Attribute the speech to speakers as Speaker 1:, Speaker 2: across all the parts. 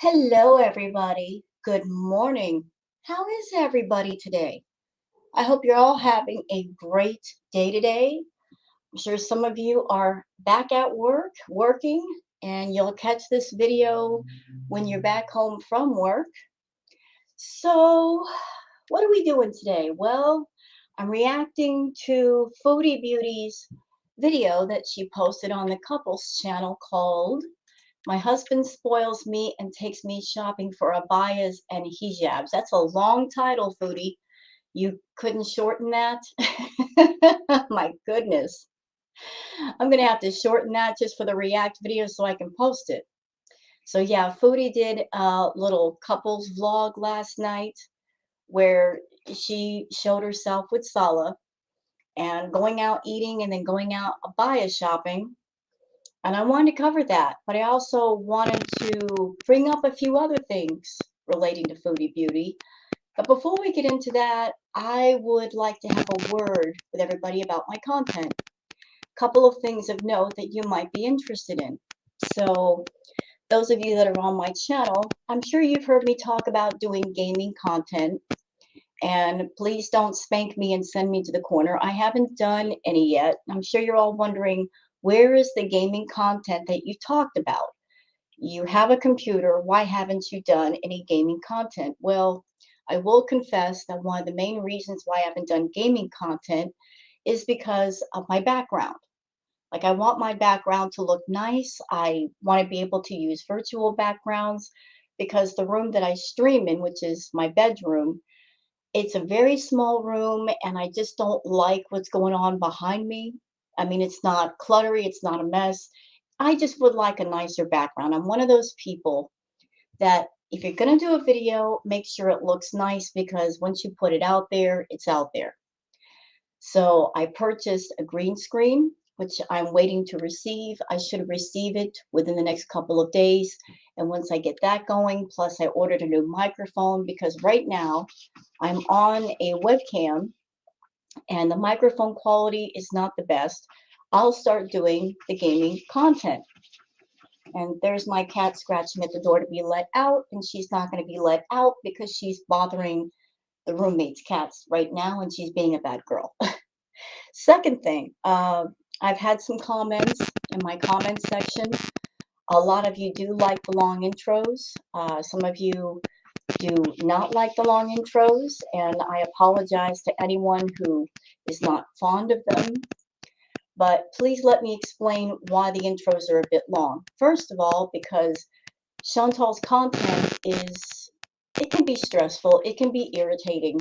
Speaker 1: Hello, everybody. Good morning. How is everybody today? I hope you're all having a great day today. I'm sure some of you are back at work, working, and you'll catch this video when you're back home from work. So, what are we doing today? Well, I'm reacting to Foodie Beauty's video that she posted on the couples channel called My Husband Spoils Me and Takes Me Shopping for Abayas and Hijabs. That's a long title, Foodie. You couldn't shorten that? My goodness. I'm going to have to shorten that just for the React video so I can post it. So yeah, Foodie did a little couples vlog last night where she showed herself with Sala and going out eating and then going out Abaya shopping. And I wanted to cover that, but I also wanted to bring up a few other things relating to Foodie Beauty. But before we get into that, I would like to have a word with everybody about my content. A couple of things of note that you might be interested in. So, those of you that are on my channel, I'm sure you've heard me talk about doing gaming content. And please don't spank me and send me to the corner. I haven't done any yet. I'm sure you're all wondering, where is the gaming content that you talked about? You have a computer. Why haven't you done any gaming content? Well, I will confess that one of the main reasons why I haven't done gaming content is because of my background. Like, I want my background to look nice. I want to be able to use virtual backgrounds because the room that I stream in, which is my bedroom, it's a very small room, and I just don't like what's going on behind me. I mean, it's not cluttery, it's not a mess. I just would like a nicer background. I'm one of those people that if you're going to do a video, make sure it looks nice because once you put it out there, it's out there. So I purchased a green screen, which I'm waiting to receive. I should receive it within the next couple of days. And once I get that going, plus I ordered a new microphone because right now I'm on a webcam and the microphone quality is not the best. I'll start doing the gaming content. And there's my cat scratching at the door to be let out, and she's not going to be let out because she's bothering the roommate's cats right now, and she's being a bad girl. Second thing, I've had some comments in my comment section. A lot of you do like the long intros. Some of you do not like the long intros, and I apologize to anyone who is not fond of them. But please let me explain why the intros are a bit long. First of all, because Chantal's content it can be stressful, it can be irritating.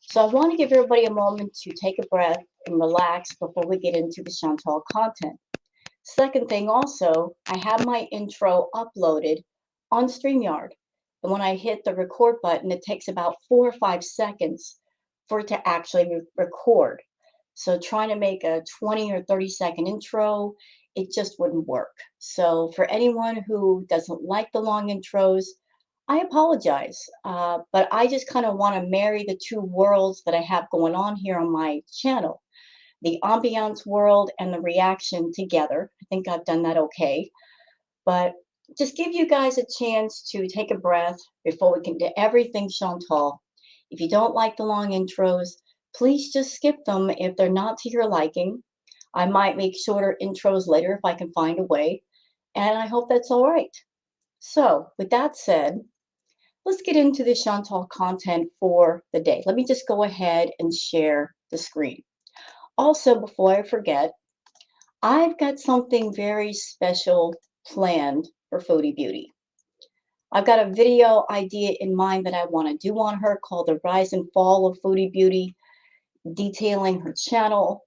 Speaker 1: So I want to give everybody a moment to take a breath and relax before we get into the Chantal content. Second thing also, I have my intro uploaded on StreamYard. And when I hit the record button, it takes about 4 or 5 seconds for it to actually record. So trying to make a 20 or 30-second intro, it just wouldn't work. So for anyone who doesn't like the long intros, I apologize. But I just kind of want to marry the two worlds that I have going on here on my channel, the ambiance world and the reaction together. I think I've done that okay. But just give you guys a chance to take a breath before we can do everything Chantal. If you don't like the long intros, please just skip them if they're not to your liking. I might make shorter intros later if I can find a way, and I hope that's all right. So, with that said, let's get into the Chantal content for the day. Let me just go ahead and share the screen. Also, before I forget, I've got something very special planned for Foodie Beauty. I've got a video idea in mind that I want to do on her called The Rise and Fall of Foodie Beauty, detailing her channel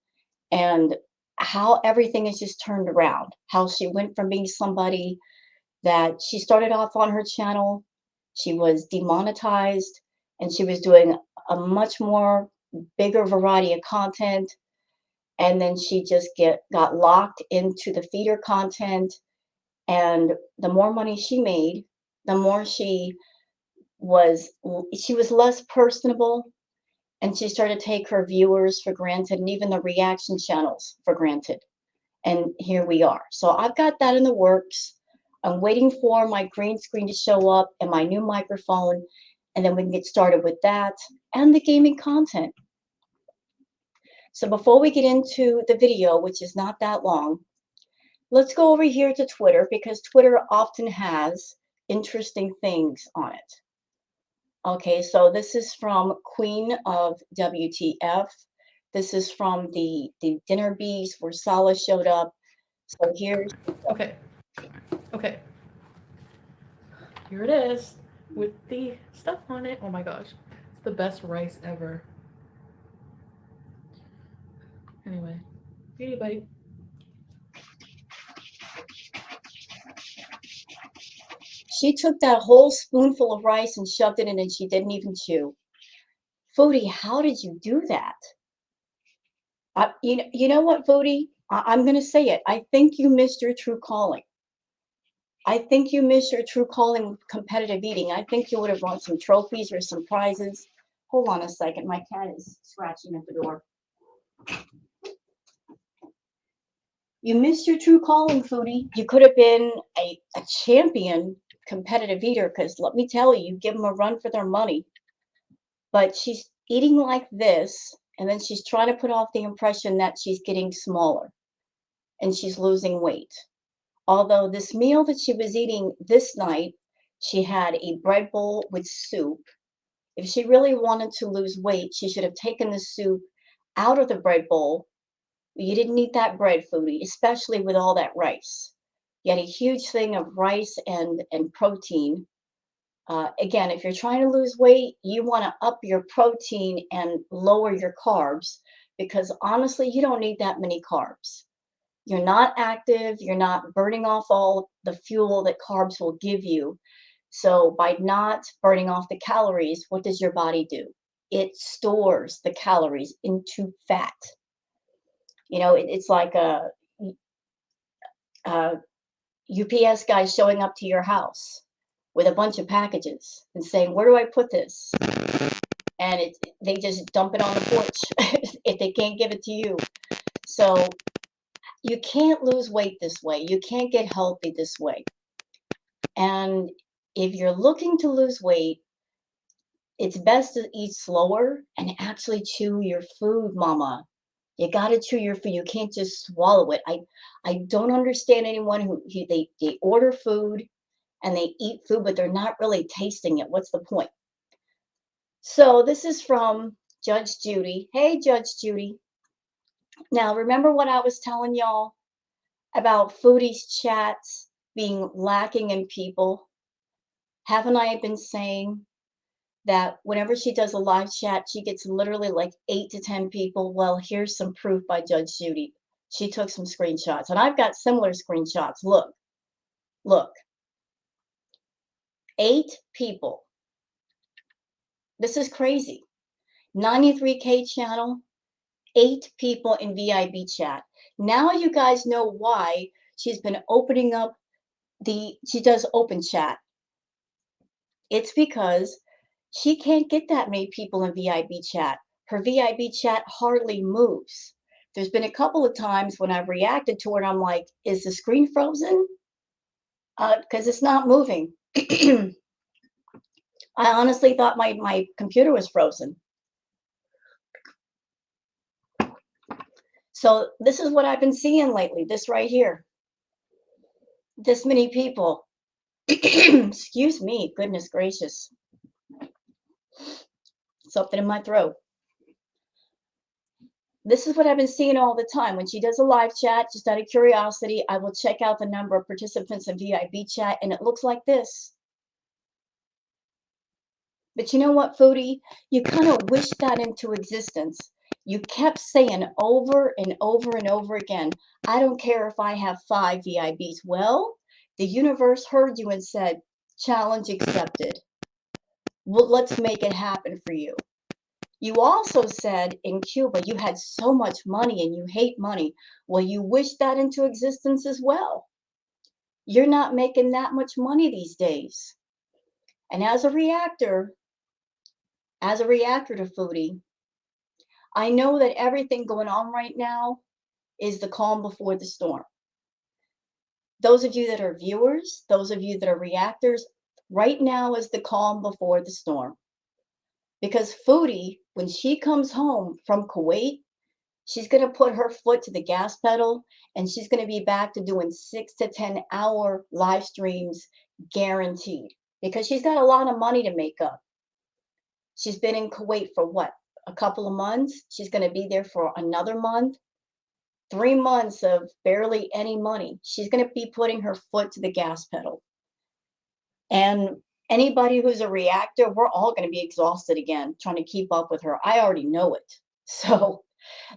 Speaker 1: and how everything is just turned around. How she went from being somebody that she started off on her channel, she was demonetized, and she was doing a much more bigger variety of content, and then she just got locked into the feeder content, and the more money she made, the more she was less personable, and she started to take her viewers for granted and even the reaction channels for granted. And here we are. So I've got that in the works. I'm waiting for my green screen to show up and my new microphone, and then we can get started with that and the gaming content. So before we get into the video, which is not that long, let's go over here to Twitter because Twitter often has interesting things on it. Okay, so this is from Queen of WTF. This is from the dinner bees where Sala showed up. So here's
Speaker 2: Okay. Okay. Here it is with the stuff on it. Oh my gosh. It's the best rice ever. Anyway. Beauty bite.
Speaker 1: she took that whole spoonful of rice and shoved it in and she didn't even chew. Foodie, how did you do that? You know what, Foodie? I'm going to say it. I think you missed your true calling. I think you missed your true calling with competitive eating. I think you would have won some trophies or some prizes. Hold on a second. My cat is scratching at the door. You missed your true calling, Foodie. You could have been a champion competitive eater because let me tell you, you give them a run for their money. But she's eating like this, and then she's trying to put off the impression that she's getting smaller and she's losing weight. Although this meal that she was eating this night, she had a bread bowl with soup. If she really wanted to lose weight, she should have taken the soup out of the bread bowl. You didn't need that bread, Foodie, especially with all that rice. You had a huge thing of rice and protein. Again, if you're trying to lose weight, you want to up your protein and lower your carbs because honestly, you don't need that many carbs. You're not active, you're not burning off all the fuel that carbs will give you. So, by not burning off the calories, what does your body do? It stores the calories into fat. It's like a UPS guy showing up to your house with a bunch of packages and saying, "Where do I put this?" And they just dump it on the porch if they can't give it to you. So you can't lose weight this way. You can't get healthy this way. And if you're looking to lose weight, it's best to eat slower and actually chew your food, mama. You got to chew your food. You can't just swallow it. I don't understand anyone they order food and they eat food, but they're not really tasting it. What's the point? So this is from Judge Judy. Hey, Judge Judy. Now, remember what I was telling y'all about Foodie's chats being lacking in people? Haven't I been saying that whenever she does a live chat, she gets literally like 8 to 10 people? Well, here's some proof by Judge Judy. She took some screenshots, and I've got similar screenshots. Look, 8 people. This is crazy. 93K channel, 8 people in VIB chat. Now you guys know why she's been opening up she does open chat. It's because she can't get that many people in VIB chat. Her VIB chat hardly moves. There's been a couple of times when I've reacted to her and I'm like, is the screen frozen? Because it's not moving. I honestly thought my computer was frozen. So this is what I've been seeing lately, this right here. This many people. Excuse me, goodness gracious. Something in my throat. This is what I've been seeing all the time. When she does a live chat, just out of curiosity, I will check out the number of participants in VIB chat, and it looks like this. But you know what, Foodie? You kind of wish that into existence. You kept saying over and over and over again, I don't care if I have 5 VIBs. Well, the universe heard you and said, challenge accepted. Well, let's make it happen for you. You also said in Cuba you had so much money and you hate money. Well, you wish that into existence as well. You're not making that much money these days. And as a reactor to Foodie, I know that everything going on right now is the calm before the storm. Those of you that are viewers, those of you that are reactors, right now is the calm before the storm. Because Foodie, when she comes home from Kuwait, she's going to put her foot to the gas pedal and she's going to be back to doing 6 to 10 hour live streams guaranteed because she's got a lot of money to make up. She's been in Kuwait for what? A couple of months. She's going to be there for another month. 3 months of barely any money. She's going to be putting her foot to the gas pedal. And anybody who's a reactor, we're all going to be exhausted again trying to keep up with her. I already know it. So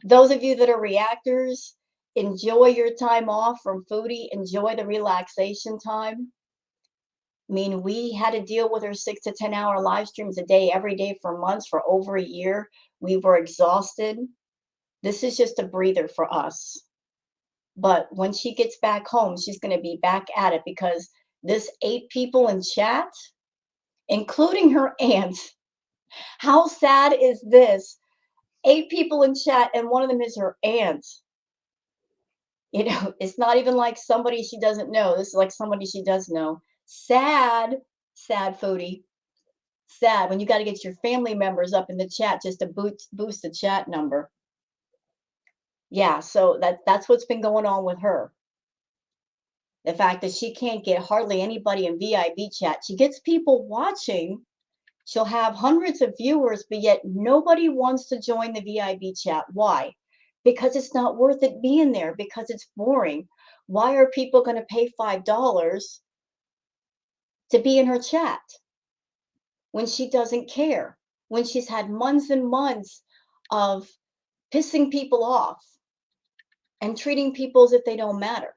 Speaker 1: those of you that are reactors, enjoy your time off from Foodie. Enjoy the relaxation time. I mean, we had to deal with her 6 to 10 hour live streams a day, every day for months, for over a year. We were exhausted. This is just a breather for us. But when she gets back home, she's going to be back at it because this 8 people in chat, including her aunt, how sad is this? 8 people in chat, and one of them is her aunt. You know, it's not even like somebody she doesn't know. This is like somebody she does know. Sad, sad Foodie. Sad when you got to get your family members up in the chat just to boost the chat number. Yeah, so that's what's been going on with her. The fact that she can't get hardly anybody in VIB chat. She gets people watching. She'll have hundreds of viewers, but yet nobody wants to join the VIB chat. Why? Because it's not worth it being there, because it's boring. Why are people going to pay $5 to be in her chat when she doesn't care? When she's had months and months of pissing people off and treating people as if they don't matter.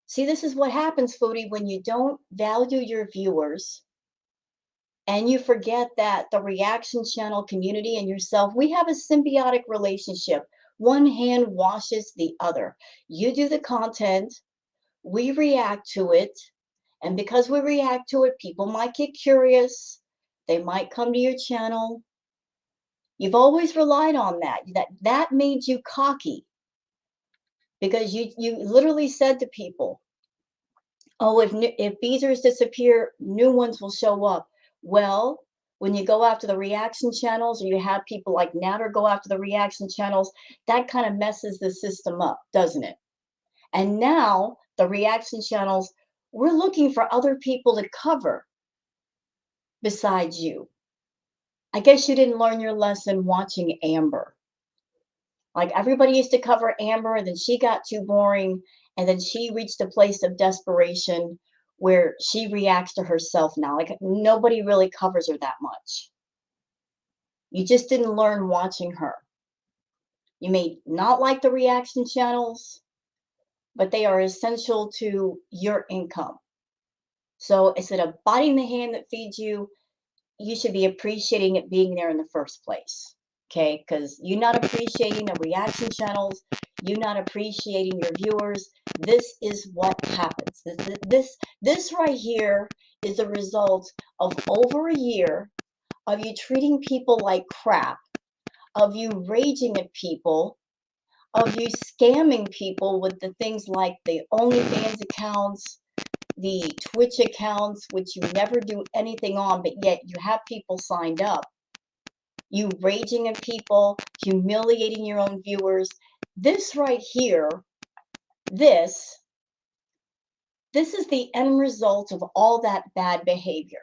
Speaker 1: See, this is what happens, Foodie, when you don't value your viewers and you forget that the reaction channel community and yourself, we have a symbiotic relationship. One hand washes the other. You do the content, we react to it, and because we react to it, people might get curious. They might come to your channel. You've always relied on that. That made you cocky because you literally said to people, oh, if Beezers disappear, new ones will show up. Well, when you go after the reaction channels or you have people like Natter go after the reaction channels, that kind of messes the system up, doesn't it? And now the reaction channels, we're looking for other people to cover besides you. I guess you didn't learn your lesson watching Amber. Like everybody used to cover Amber, and then she got too boring, and then she reached a place of desperation where she reacts to herself now. Like nobody really covers her that much. You just didn't learn watching her. You may not like the reaction channels, but they are essential to your income. So instead of biting the hand that feeds you, you should be appreciating it being there in the first place. Okay, because you're not appreciating the reaction channels, you're not appreciating your viewers. This is what happens. This right here is the result of over a year of you treating people like crap, of you raging at people, of you scamming people with the things like the OnlyFans accounts, the Twitch accounts, which you never do anything on, but yet you have people signed up. You raging at people, humiliating your own viewers. This right here, this is the end result of all that bad behavior.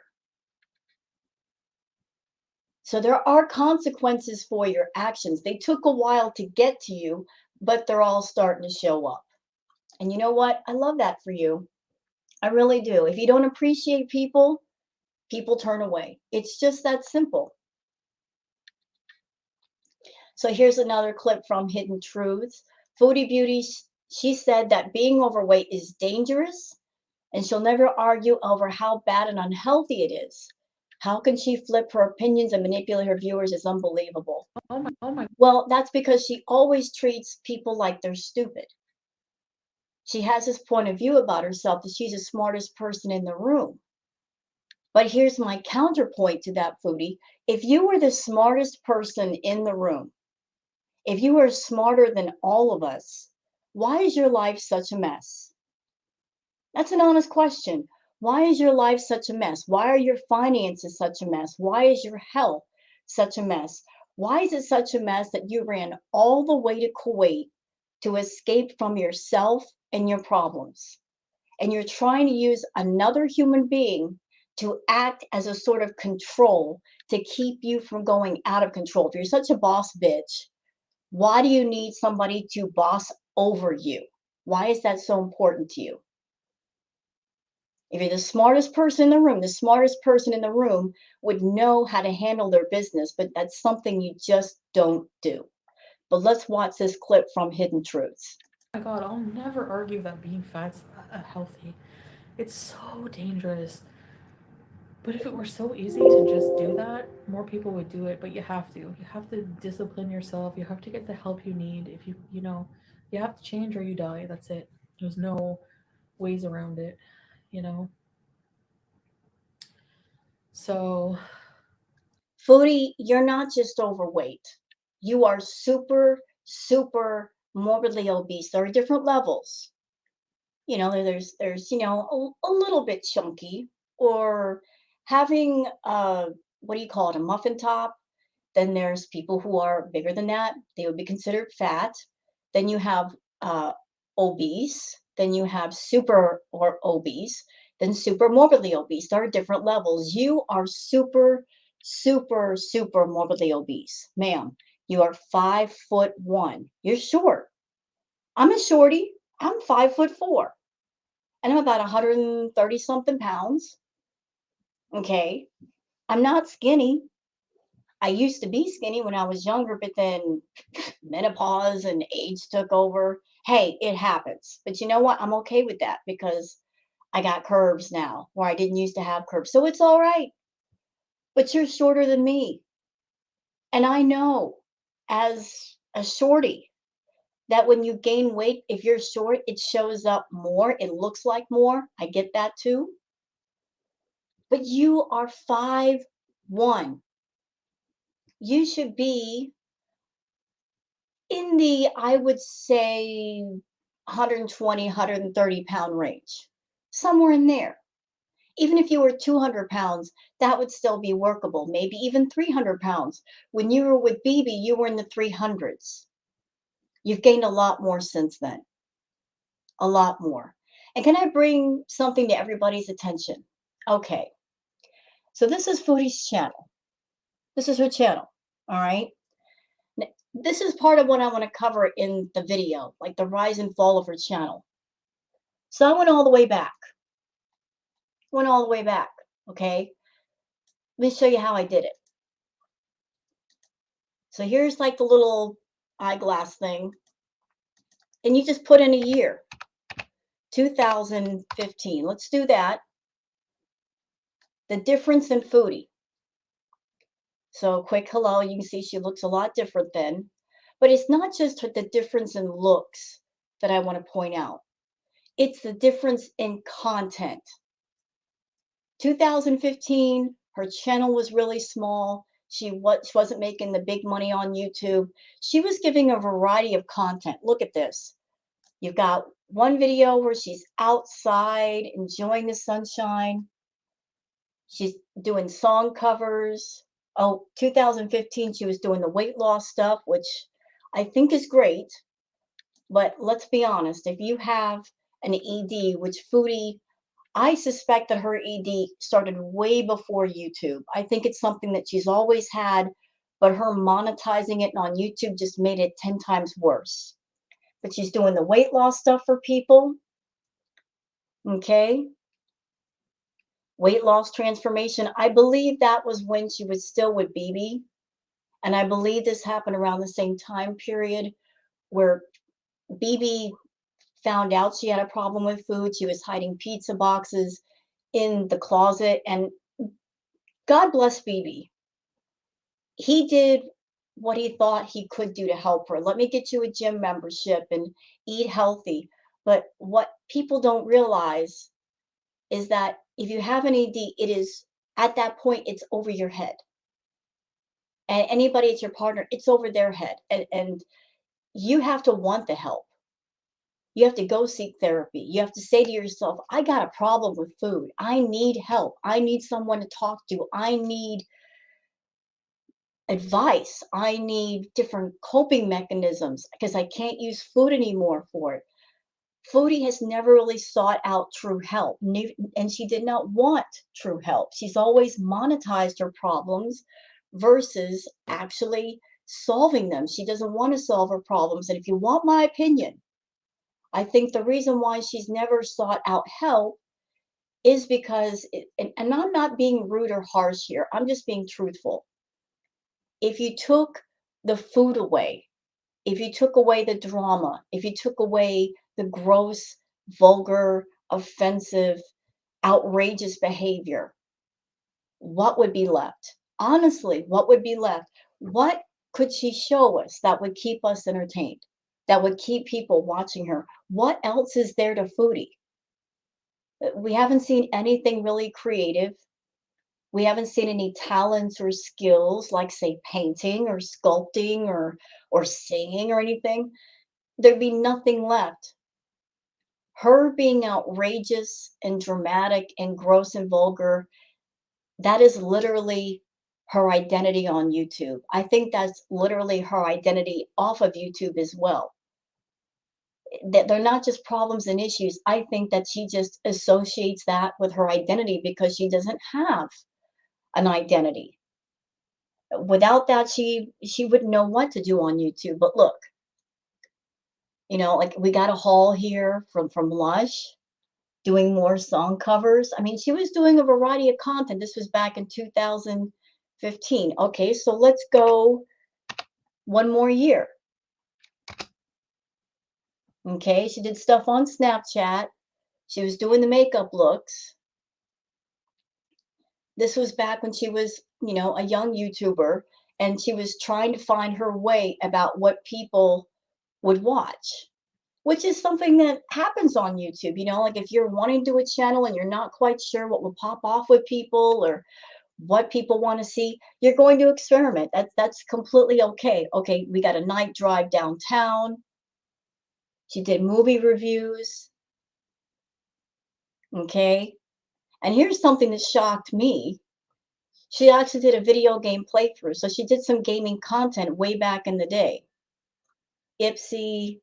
Speaker 1: So there are consequences for your actions. They took a while to get to you, but they're all starting to show up. And you know what? I love that for you. I really do. If you don't appreciate people, people turn away. It's just that simple. So here's another clip from Hidden Truths. Foodie Beauty, she said that being overweight is dangerous and she'll never argue over how bad and unhealthy it is. How can she flip her opinions and manipulate her viewers is unbelievable.
Speaker 2: Oh my.
Speaker 1: Well, that's because she always treats people like they're stupid. She has this point of view about herself that she's the smartest person in the room. But here's my counterpoint to that, Foodie. If you were the smartest person in the room, if you were smarter than all of us, why is your life such a mess? That's an honest question. Why is your life such a mess? Why are your finances such a mess? Why is your health such a mess? Why is it such a mess that you ran all the way to Kuwait to escape from yourself and your problems? And you're trying to use another human being to act as a sort of control to keep you from going out of control. If you're such a boss bitch, why do you need somebody to boss over you? Why is that so important to you? If you're the smartest person in the room, the smartest person in the room would know how to handle their business, but that's something you just don't do. But let's watch this clip from Hidden Truths.
Speaker 2: My God, I'll never argue that being fat's healthy. It's so dangerous. But if it were so easy to just do that, more people would do it. But you have to. You have to discipline yourself. You have to get the help you need. If you have to change or you die. That's it. There's no ways around it, you know? So,
Speaker 1: Foodie, you're not just overweight. You are super, super morbidly obese. There are different levels. There's a little bit chunky or having what do you call it, a muffin top. Then there's people who are bigger than that. They would be considered fat. Then you have obese. Then you have super or obese. Then super morbidly obese. There are different levels. You are super, super, super morbidly obese, ma'am. You are 5'1". You're short. I'm a shorty. I'm 5'4", and I'm about 130 something pounds. Okay. I'm not skinny. I used to be skinny when I was younger, but then menopause and age took over. Hey, it happens. But you know what? I'm okay with that because I got curves now where I didn't used to have curves. So it's all right. But you're shorter than me. And I know as a shorty that when you gain weight, if you're short, it shows up more. It looks like more. I get that too. But you are 5'1". You should be in the, I would say, 120, 130-pound range, somewhere in there. Even if you were 200 pounds, that would still be workable, maybe even 300 pounds. When you were with BB, you were in the 300s. You've gained a lot more since then, a lot more. And can I bring something to everybody's attention? Okay, so this is Foodie's channel. This is her channel, all right? This is part of what I want to cover in the video, like the rise and fall of her channel. So I went all the way back. Went all the way back. Okay. Let me show you how I did it. So here's like the little eyeglass thing. And you just put in a year. 2015. Let's do that. The difference in Foodie. So quick hello. You can see she looks a lot different then. But it's not just the difference in looks that I want to point out. It's the difference in content. 2015, her channel was really small. She wasn't making the big money on YouTube. She was giving a variety of content. Look at this. You've got one video where she's outside enjoying the sunshine. She's doing song covers. Oh, 2015, she was doing the weight loss stuff, which I think is great. But let's be honest, if you have an ED, which Foodie, I suspect that her ED started way before YouTube. I think it's something that she's always had, but her monetizing it on YouTube just made it 10 times worse. But she's doing the weight loss stuff for people. Okay. Weight loss transformation. I believe that was when she was still with BB. And I believe this happened around the same time period where BB found out she had a problem with food. She was hiding pizza boxes in the closet. And God bless BB. He did what he thought he could do to help her. Let me get you a gym membership and eat healthy. But what people don't realize is that if you have an ED, it is at that point, it's over your head. And anybody, it's your partner, it's over their head. And you have to want the help. You have to go seek therapy. You have to say to yourself, I got a problem with food. I need help. I need someone to talk to. I need advice. I need different coping mechanisms because I can't use food anymore for it. Foodie has never really sought out true help, and she did not want true help. She's always monetized her problems versus actually solving them. She doesn't want to solve her problems. And if you want my opinion, I think the reason why she's never sought out help is because, and I'm not being rude or harsh here, I'm just being truthful. If you took the food away, if you took away the drama, if you took away the gross, vulgar, offensive, outrageous behavior, what would be left? Honestly, what would be left? What could she show us that would keep us entertained, that would keep people watching her? What else is there to Foodie? We haven't seen anything really creative. We haven't seen any talents or skills like, say, painting or sculpting or singing or anything. There'd be nothing left. Her being outrageous and dramatic and gross and vulgar, that is literally her identity on YouTube. I think that's literally her identity off of YouTube as well. That they're not just problems and issues. I think that she just associates that with her identity because she doesn't have an identity. Without that, she wouldn't know what to do on YouTube. But look, like we got a haul here from Lush doing more song covers. I mean, she was doing a variety of content. This was back in 2015. Okay, so let's go one more year. Okay, she did stuff on Snapchat. She was doing the makeup looks. This was back when she was, a young YouTuber, and she was trying to find her way about what people would watch, which is something that happens on YouTube. Like if you're wanting to do a channel and you're not quite sure what will pop off with people or what people want to see, you're going to experiment. That's completely okay. Okay, we got a night drive downtown. She did movie reviews. Okay. And here's something that shocked me. She actually did a video game playthrough. So she did some gaming content way back in the day. Ipsy.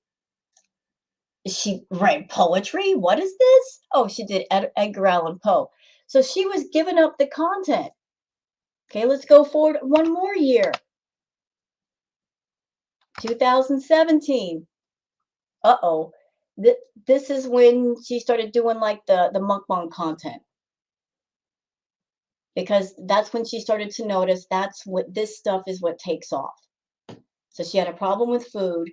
Speaker 1: She write poetry? What is this? Oh, she did Edgar Allan Poe. So she was giving up the content. Okay, let's go forward one more year. 2017. Uh-oh. This is when she started doing like the mukbang content. Because that's when she started to notice that's what this stuff is what takes off. So she had a problem with food.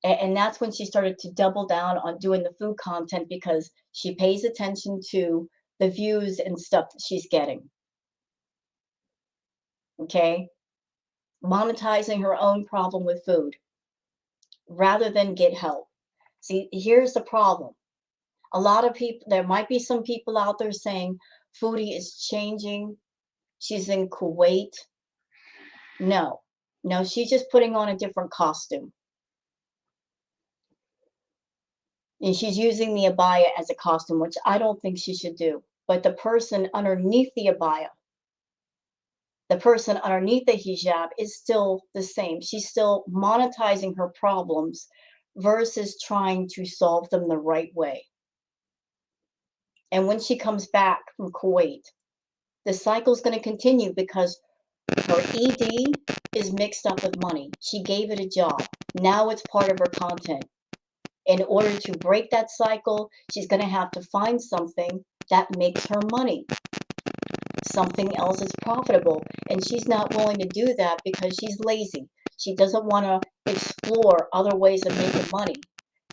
Speaker 1: And that's when she started to double down on doing the food content because she pays attention to the views and stuff that she's getting. Okay? Monetizing her own problem with food rather than get help. See, here's the problem. A lot of people, there might be some people out there saying Foodie is changing. She's in Kuwait. No, no, she's just putting on a different costume. And she's using the abaya as a costume, which I don't think she should do. But the person underneath the abaya, the person underneath the hijab is still the same. She's still monetizing her problems versus trying to solve them the right way. And when she comes back from Kuwait, the cycle is going to continue because her ED is mixed up with money. She gave it a job. Now it's part of her content. In order to break that cycle, she's going to have to find something that makes her money, something else is profitable. And she's not willing to do that because she's lazy. She doesn't want to explore other ways of making money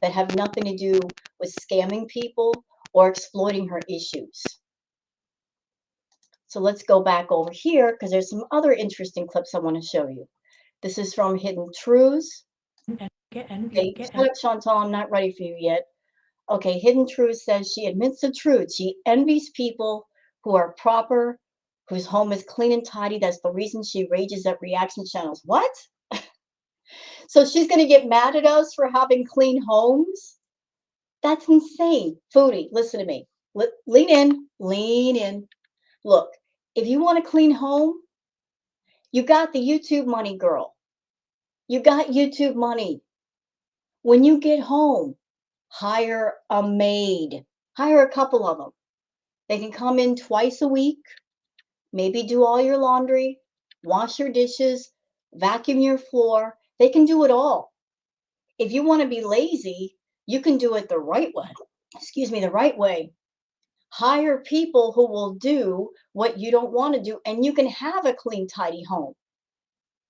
Speaker 1: that have nothing to do with scamming people or exploiting her issues. So let's go back over here because there's some other interesting clips I want to show you. This is from Hidden Truths.
Speaker 2: Get envy.
Speaker 1: Okay, shut up, Chantal. I'm not ready for you yet. Okay, Hidden Truth says she admits the truth. She envies people who are proper, whose home is clean and tidy. That's the reason she rages at reaction channels. What? So she's going to get mad at us for having clean homes? That's insane. Foodie, listen to me. Lean in, lean in. Look, if you want a clean home, you got the YouTube money, girl. You got YouTube money. When you get home, hire a maid. Hire a couple of them. They can come in twice a week, maybe do all your laundry, wash your dishes, vacuum your floor. They can do it all. If you want to be lazy, you can do it the right way. Excuse me, the right way. Hire people who will do what you don't want to do, and you can have a clean, tidy home.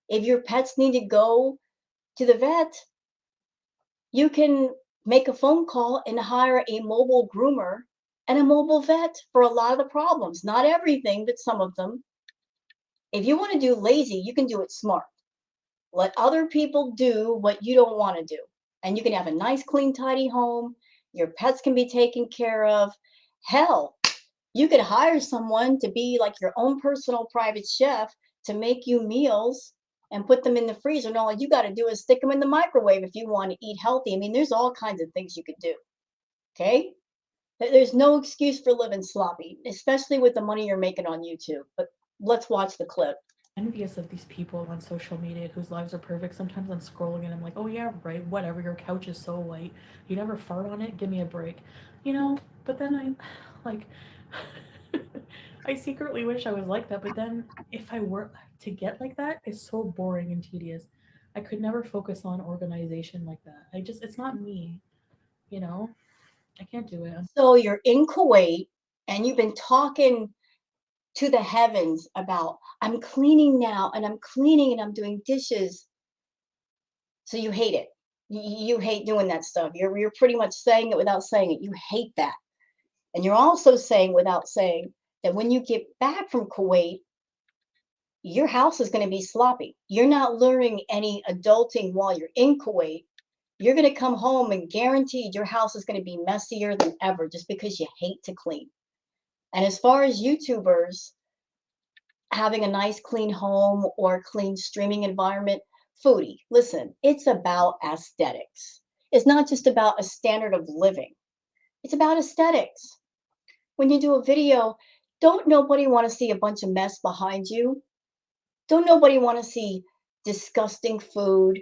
Speaker 1: If your pets need to go to the vet, you can make a phone call and hire a mobile groomer and a mobile vet for a lot of the problems. Not everything, but some of them. If you want to do lazy, you can do it smart. Let other people do what you don't want to do. And you can have a nice, clean, tidy home. Your pets can be taken care of. Hell, you could hire someone to be like your own personal private chef to make you meals and put them in the freezer. And all you got to do is stick them in the microwave if you want to eat healthy. I mean, there's all kinds of things you could do. Okay. There's no excuse for living sloppy, especially with the money you're making on YouTube. But let's watch the clip.
Speaker 2: Envious of these people on social media whose lives are perfect. Sometimes I'm scrolling and I'm like, oh yeah, right, whatever, your couch is so white. You never fart on it, give me a break. You know? But then like, I secretly wish I was like that, but then if I were to get like that, it's so boring and tedious. I could never focus on organization like that. It's not me, you know? I can't do it.
Speaker 1: So you're in Kuwait and you've been talking to the heavens about, I'm cleaning now and I'm cleaning and I'm doing dishes. So you hate it. You hate doing that stuff. You're pretty much saying it without saying it. You hate that. And you're also saying without saying that when you get back from Kuwait, your house is going to be sloppy. You're not learning any adulting while you're in Kuwait. You're going to come home and guaranteed your house is going to be messier than ever just because you hate to clean. And as far as YouTubers having a nice clean home or clean streaming environment, Foodie, listen, it's about aesthetics. It's not just about a standard of living. It's about aesthetics. When you do a video, don't nobody want to see a bunch of mess behind you. Don't nobody want to see disgusting food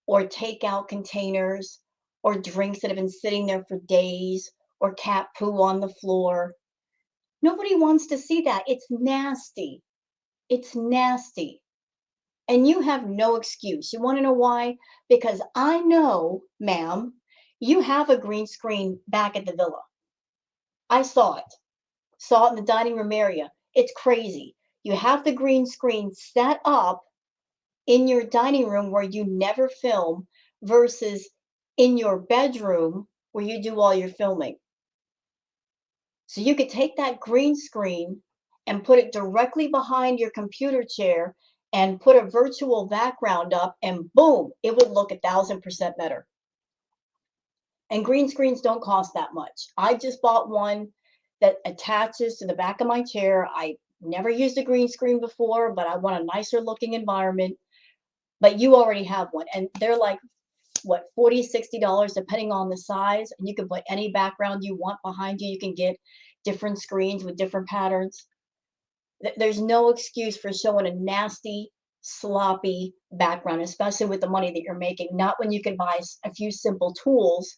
Speaker 1: or takeout containers or drinks that have been sitting there for days or cat poo on the floor. Nobody wants to see that. It's nasty. It's nasty. And you have no excuse. You want to know why? Because I know, ma'am, you have a green screen back at the villa. I saw it in the dining room area. It's crazy. You have the green screen set up in your dining room where you never film versus in your bedroom where you do all your filming. So you could take that green screen and put it directly behind your computer chair and put a virtual background up, and boom, it would look 1,000% better. And green screens don't cost that much. I just bought one that attaches to the back of my chair. I never used a green screen before, but I want a nicer looking environment. But you already have one, and they're like, what, 40, $60 depending on the size, and you can put any background you want behind you. You can get different screens with different patterns. There's no excuse for showing a nasty, sloppy background, especially with the money that you're making. Not when you can buy a few simple tools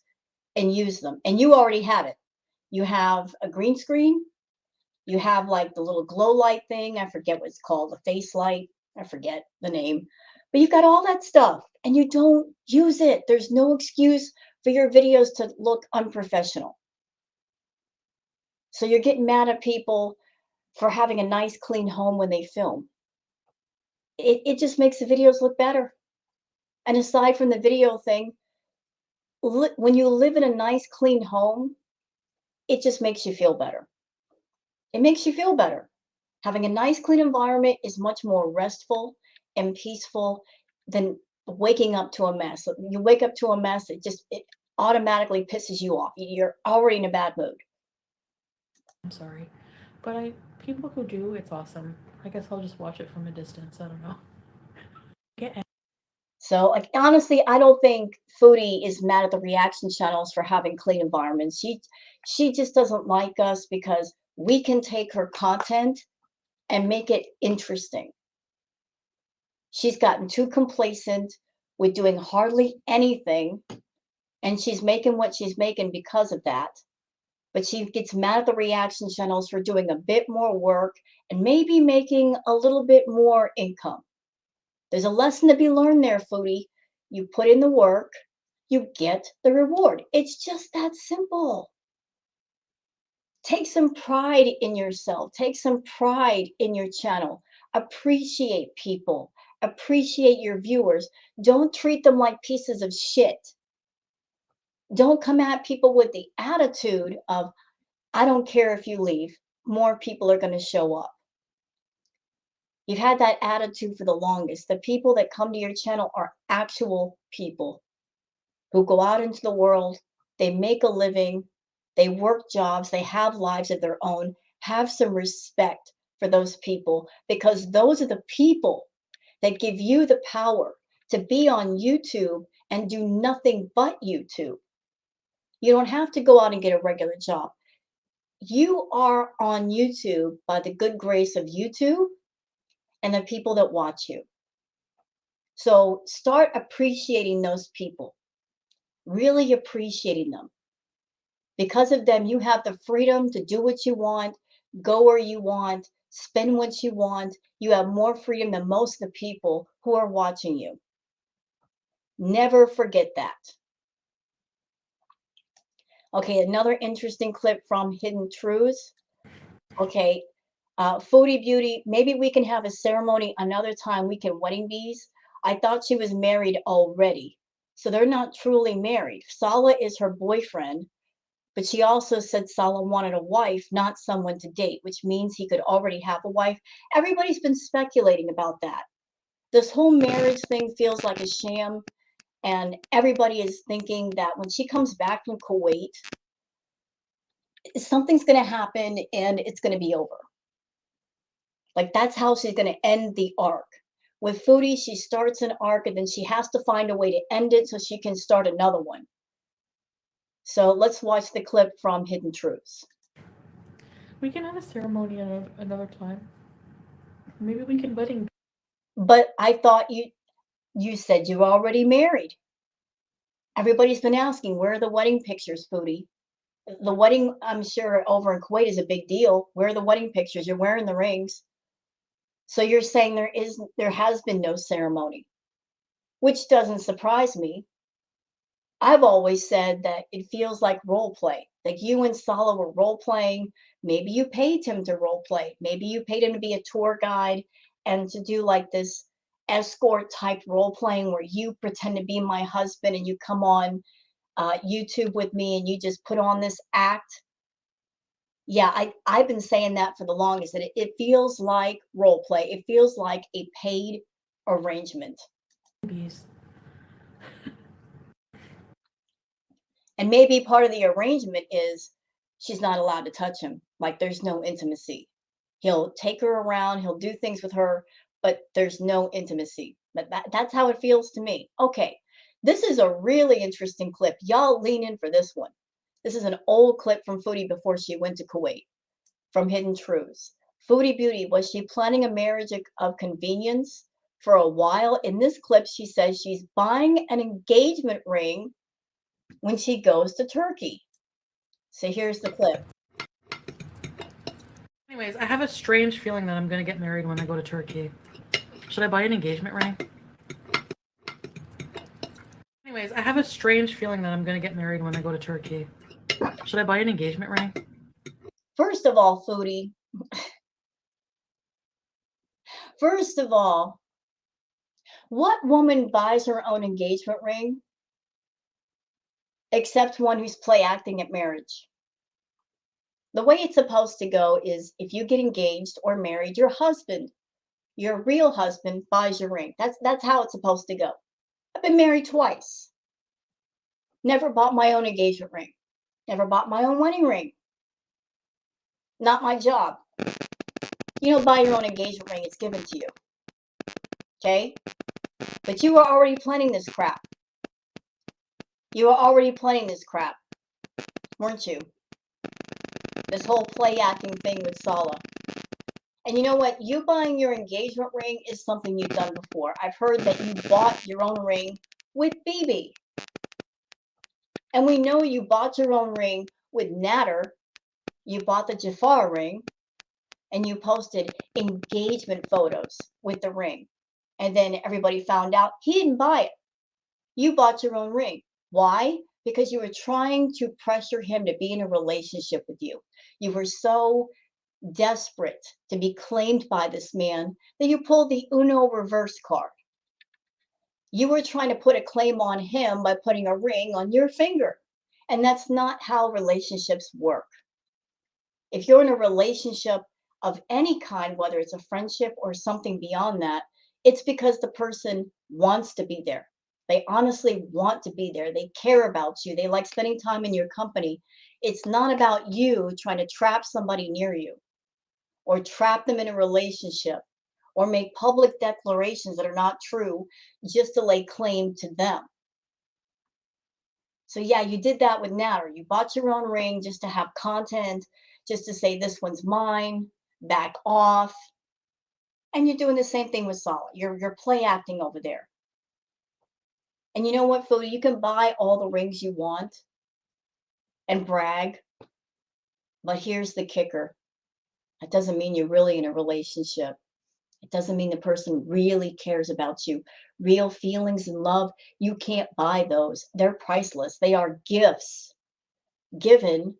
Speaker 1: and use them. And you already have it. You have a green screen. You have like the little glow light thing. I forget what it's called, the face light. I forget the name. But you've got all that stuff and you don't use it. There's no excuse for your videos to look unprofessional. So you're getting mad at people for having a nice, clean home when they film. It just makes the videos look better. And aside from the video thing, when you live in a nice, clean home, it just makes you feel better. It makes you feel better. Having a nice, clean environment is much more restful and peaceful than waking up to a mess. You wake up to a mess, it automatically pisses you off. You're already in a bad mood.
Speaker 2: I'm sorry. But people who do, it's awesome. I guess I'll just watch it from a distance. I don't know. Get
Speaker 1: So, like, honestly, I don't think Foodie is mad at the reaction channels for having clean environments. She just doesn't like us because we can take her content and make it interesting. She's gotten too complacent with doing hardly anything, and she's making what she's making because of that. But she gets mad at the reaction channels for doing a bit more work and maybe making a little bit more income. There's a lesson to be learned there, Foodie. You put in the work, you get the reward. It's just that simple. Take some pride in yourself. Take some pride in your channel. Appreciate people. Appreciate your viewers. Don't treat them like pieces of shit. Don't come at people with the attitude of, I don't care if you leave, more people are going to show up. You've had that attitude for the longest. The people that come to your channel are actual people who go out into the world, they make a living, they work jobs, they have lives of their own. Have some respect for those people, because those are the people that give you the power to be on YouTube and do nothing but YouTube. You don't have to go out and get a regular job. You are on YouTube by the good grace of YouTube and the people that watch you. So start appreciating those people, really appreciating them. Because of them, you have the freedom to do what you want, go where you want, spend what you want. You have more freedom than most of the people who are watching you. Never forget that. Okay, another interesting clip from Hidden Truths. Okay, Foodie Beauty, maybe we can have a ceremony another time. We can wedding bees. I thought she was married already. So they're not truly married. Sala is her boyfriend, but she also said Sala wanted a wife, not someone to date, which means he could already have a wife. Everybody's been speculating about that. This whole marriage thing feels like a sham, and everybody is thinking that when she comes back from Kuwait, something's going to happen and it's going to be over. Like, that's how she's going to end the arc. With Foodie, she starts an arc and then she has to find a way to end it so she can start another one. So let's watch the clip from Hidden Truths.
Speaker 2: We can have a ceremony another time. Maybe we can wedding.
Speaker 1: But I thought you said you're already married. Everybody's been asking, where are the wedding pictures, Foodie? The wedding, I'm sure, over in Kuwait is a big deal. Where are the wedding pictures? You're wearing the rings. So you're saying there has been no ceremony, which doesn't surprise me. I've always said that it feels like role play. Like you and Sala were role playing. Maybe you paid him to role play. Maybe you paid him to be a tour guide and to do like this escort type role playing where you pretend to be my husband and you come on YouTube with me and you just put on this act. Yeah, I've been saying that for the longest, that it feels like role play. It feels like a paid arrangement.
Speaker 2: Bees.
Speaker 1: And maybe part of the arrangement is she's not allowed to touch him. Like there's no intimacy. He'll take her around, he'll do things with her, but there's no intimacy. But that's how it feels to me. Okay, this is a really interesting clip. Y'all lean in for this one. This is an old clip from Foodie before she went to Kuwait, from Hidden Truths. Foodie Beauty, was she planning a marriage of convenience for a while? In this clip, she says she's buying an engagement ring when she goes to Turkey. So here's the clip.
Speaker 2: Anyways, I have a strange feeling that I'm gonna get married when I go to Turkey. Should I buy an engagement ring? Anyways, I have a strange feeling that I'm gonna get married when I go to Turkey. Should I buy an engagement ring?
Speaker 1: First of all, Foodie, first of all, what woman buys her own engagement ring except one who's play acting at marriage? The way it's supposed to go is if you get engaged or married, your husband, your real husband, buys your ring. That's how it's supposed to go. I've been married twice. Never bought my own engagement ring. Never bought my own wedding ring. Not my job. You don't buy your own engagement ring, it's given to you. Okay? But you were already planning this crap. You were already planning this crap, weren't you? This whole play acting thing with Sala. And you know what? You buying your engagement ring is something you've done before. I've heard that you bought your own ring with BB. And we know you bought your own ring with Natter. You bought the Jafar ring and you posted engagement photos with the ring. And then everybody found out he didn't buy it. You bought your own ring. Why? Because you were trying to pressure him to be in a relationship with you. You were so desperate to be claimed by this man that you pulled the Uno reverse card. You were trying to put a claim on him by putting a ring on your finger. And that's not how relationships work. If you're in a relationship of any kind, whether it's a friendship or something beyond that, it's because the person wants to be there. They honestly want to be there. They care about you. They like spending time in your company. It's not about you trying to trap somebody near you or trap them in a relationship or make public declarations that are not true just to lay claim to them. So yeah, you did that with Natter. You bought your own ring just to have content, just to say this one's mine, back off. And you're doing the same thing with Solid. You're play acting over there. And you know what, Phil? You can buy all the rings you want and brag, but here's the kicker. That doesn't mean you're really in a relationship. It doesn't mean the person really cares about you. Real feelings and love, you can't buy those. They're priceless. They are gifts given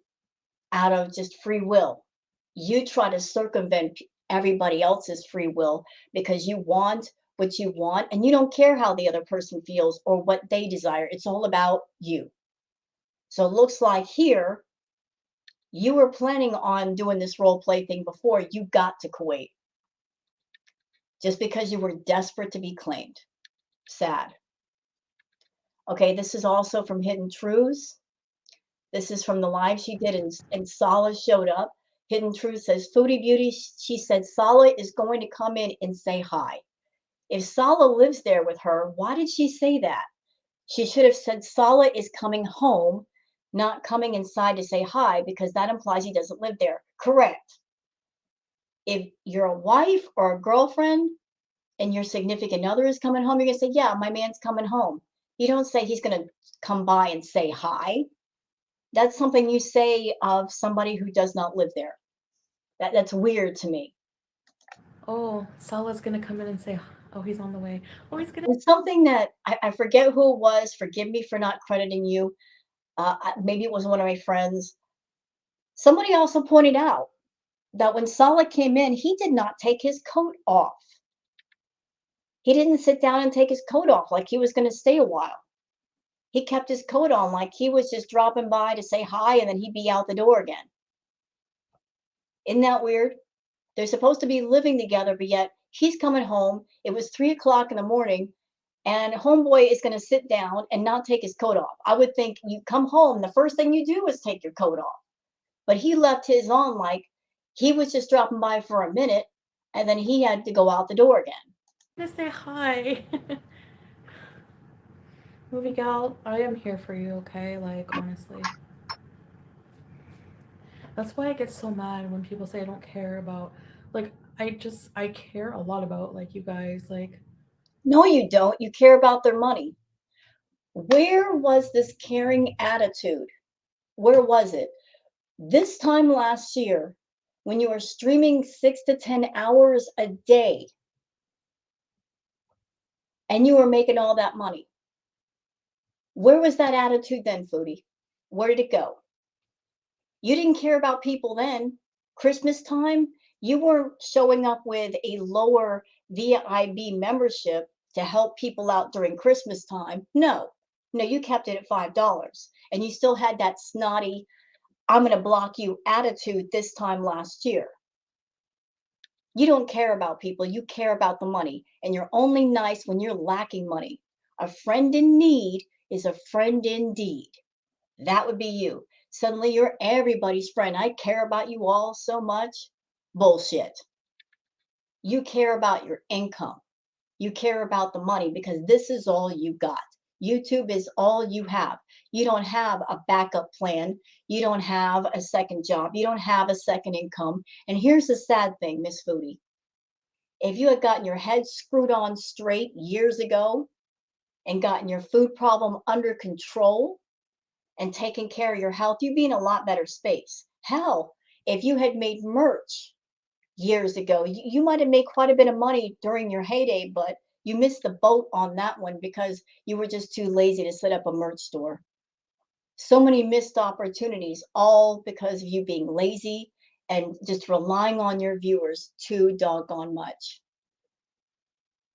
Speaker 1: out of just free will. You try to circumvent everybody else's free will because you want what you want and you don't care how the other person feels or what they desire. It's all about you. So it looks like here you were planning on doing this role play thing before you got to Kuwait just because you were desperate to be claimed. Sad. Okay, this is also from Hidden Truths. This is from the live she did, and Sala showed up. Hidden Truth says, Foodie Beauty, she said Sala is going to come in and say hi. If Sala lives there with her, why did she say that? She should have said Sala is coming home, not coming inside to say hi, because that implies he doesn't live there. Correct. If you're a wife or a girlfriend and your significant other is coming home, you're going to say, yeah, my man's coming home. You don't say he's going to come by and say hi. That's something you say of somebody who does not live there. That's weird to me.
Speaker 2: Oh, Salah's gonna come in and say, "Oh, he's on the way. Oh, he's gonna."
Speaker 1: It's something that I forget who it was. Forgive me for not crediting you. Maybe it was one of my friends. Somebody also pointed out that when Salah came in, he did not take his coat off. He didn't sit down and take his coat off like he was going to stay a while. He kept his coat on like he was just dropping by to say hi and then he'd be out the door again. Isn't that weird? They're supposed to be living together, but yet he's coming home. It was 3 o'clock in the morning, and homeboy is going to sit down and not take his coat off. I would think you come home, the first thing you do is take your coat off. But he left his on like he was just dropping by for a minute, and then he had to go out the door again.
Speaker 2: gonna say hi. Movie gal, I am here for you, okay? Like, honestly. That's why I get so mad when people say I don't care about, like, I care a lot about, like, you guys. Like,
Speaker 1: No, you don't. You care about their money. Where was this caring attitude? Where was it? This time last year, when you were streaming 6 to 10 hours a day and you were making all that money, where was that attitude then, Foodie? Where did it go? You didn't care about people then. Christmas time, you weren't showing up with a lower VIB membership to help people out during Christmas time. No, no, you kept it at $5. And you still had that snotty, I'm going to block you attitude this time last year. You don't care about people, you care about the money. And you're only nice when you're lacking money. A friend in need is a friend indeed. That would be you. Suddenly you're everybody's friend. I care about you all so much. Bullshit. You care about your income. You care about the money because this is all you got. YouTube is all you have. You don't have a backup plan. You don't have a second job. You don't have a second income. And here's the sad thing, Miss Foodie. If you had gotten your head screwed on straight years ago and gotten your food problem under control and taken care of your health, you'd be in a lot better space. Hell, if you had made merch years ago, you might have made quite a bit of money during your heyday, but you missed the boat on that one because you were just too lazy to set up a merch store. So many missed opportunities, all because of you being lazy and just relying on your viewers too doggone much.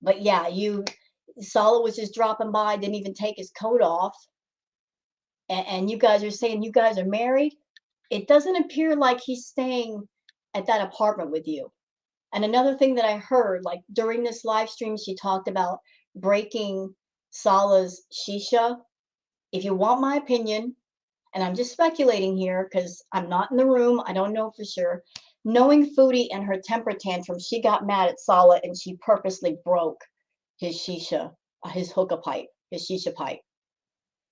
Speaker 1: But yeah, Sala was just dropping by, didn't even take his coat off. And you guys are saying you guys are married. It doesn't appear like he's staying at that apartment with you. And another thing that I heard, like during this live stream, she talked about breaking Sala's shisha. If you want my opinion, and I'm just speculating here because I'm not in the room, I don't know for sure. Knowing Foodie and her temper tantrum, she got mad at Sala and she purposely broke his shisha, his hookah pipe, his shisha pipe,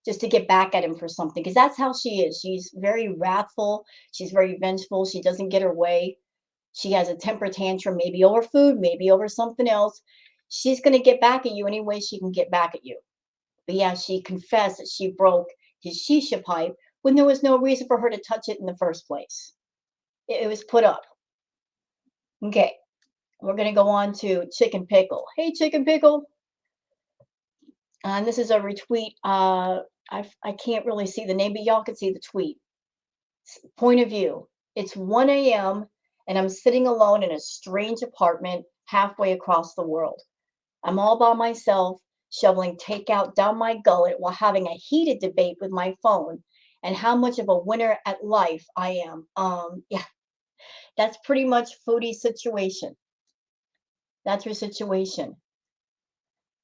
Speaker 1: just to get back at him for something. Because that's how she is. She's very wrathful. She's very vengeful. She doesn't get her way. She has a temper tantrum, maybe over food, maybe over something else. She's going to get back at you any way she can get back at you. But yeah, she confessed that she broke his shisha pipe when there was no reason for her to touch it in the first place. It was put up. Okay, we're going to go on to Chicken Pickle. Hey, Chicken Pickle. And this is a retweet. I can't really see the name, but y'all can see the tweet. Point of view. It's 1 a.m. and I'm sitting alone in a strange apartment halfway across the world. I'm all by myself, shoveling takeout down my gullet while having a heated debate with my phone and how much of a winner at life I am. Yeah, that's pretty much Foodie's situation. That's her situation.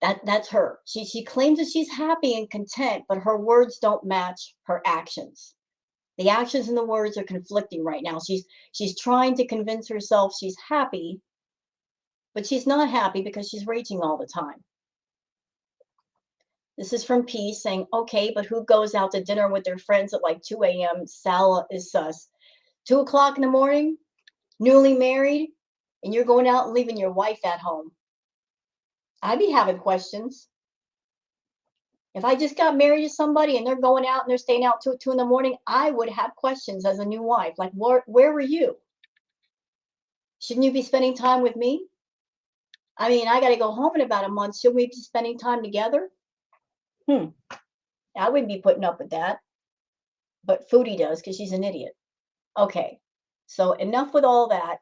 Speaker 1: That's her. She claims that she's happy and content, but her words don't match her actions. The actions and the words are conflicting right now. She's trying to convince herself she's happy, but she's not happy because she's raging all the time. This is from Peace saying, okay, but who goes out to dinner with their friends at like 2 a.m.? Sala is sus. 2 o'clock in the morning, newly married, and you're going out and leaving your wife at home. I'd be having questions. If I just got married to somebody and they're going out and they're staying out till 2 in the morning, I would have questions as a new wife. Like, where were you? Shouldn't you be spending time with me? I mean, I got to go home in about a month. Shouldn't we be spending time together? I wouldn't be putting up with that. But Foodie does because she's an idiot. Okay, so enough with all that.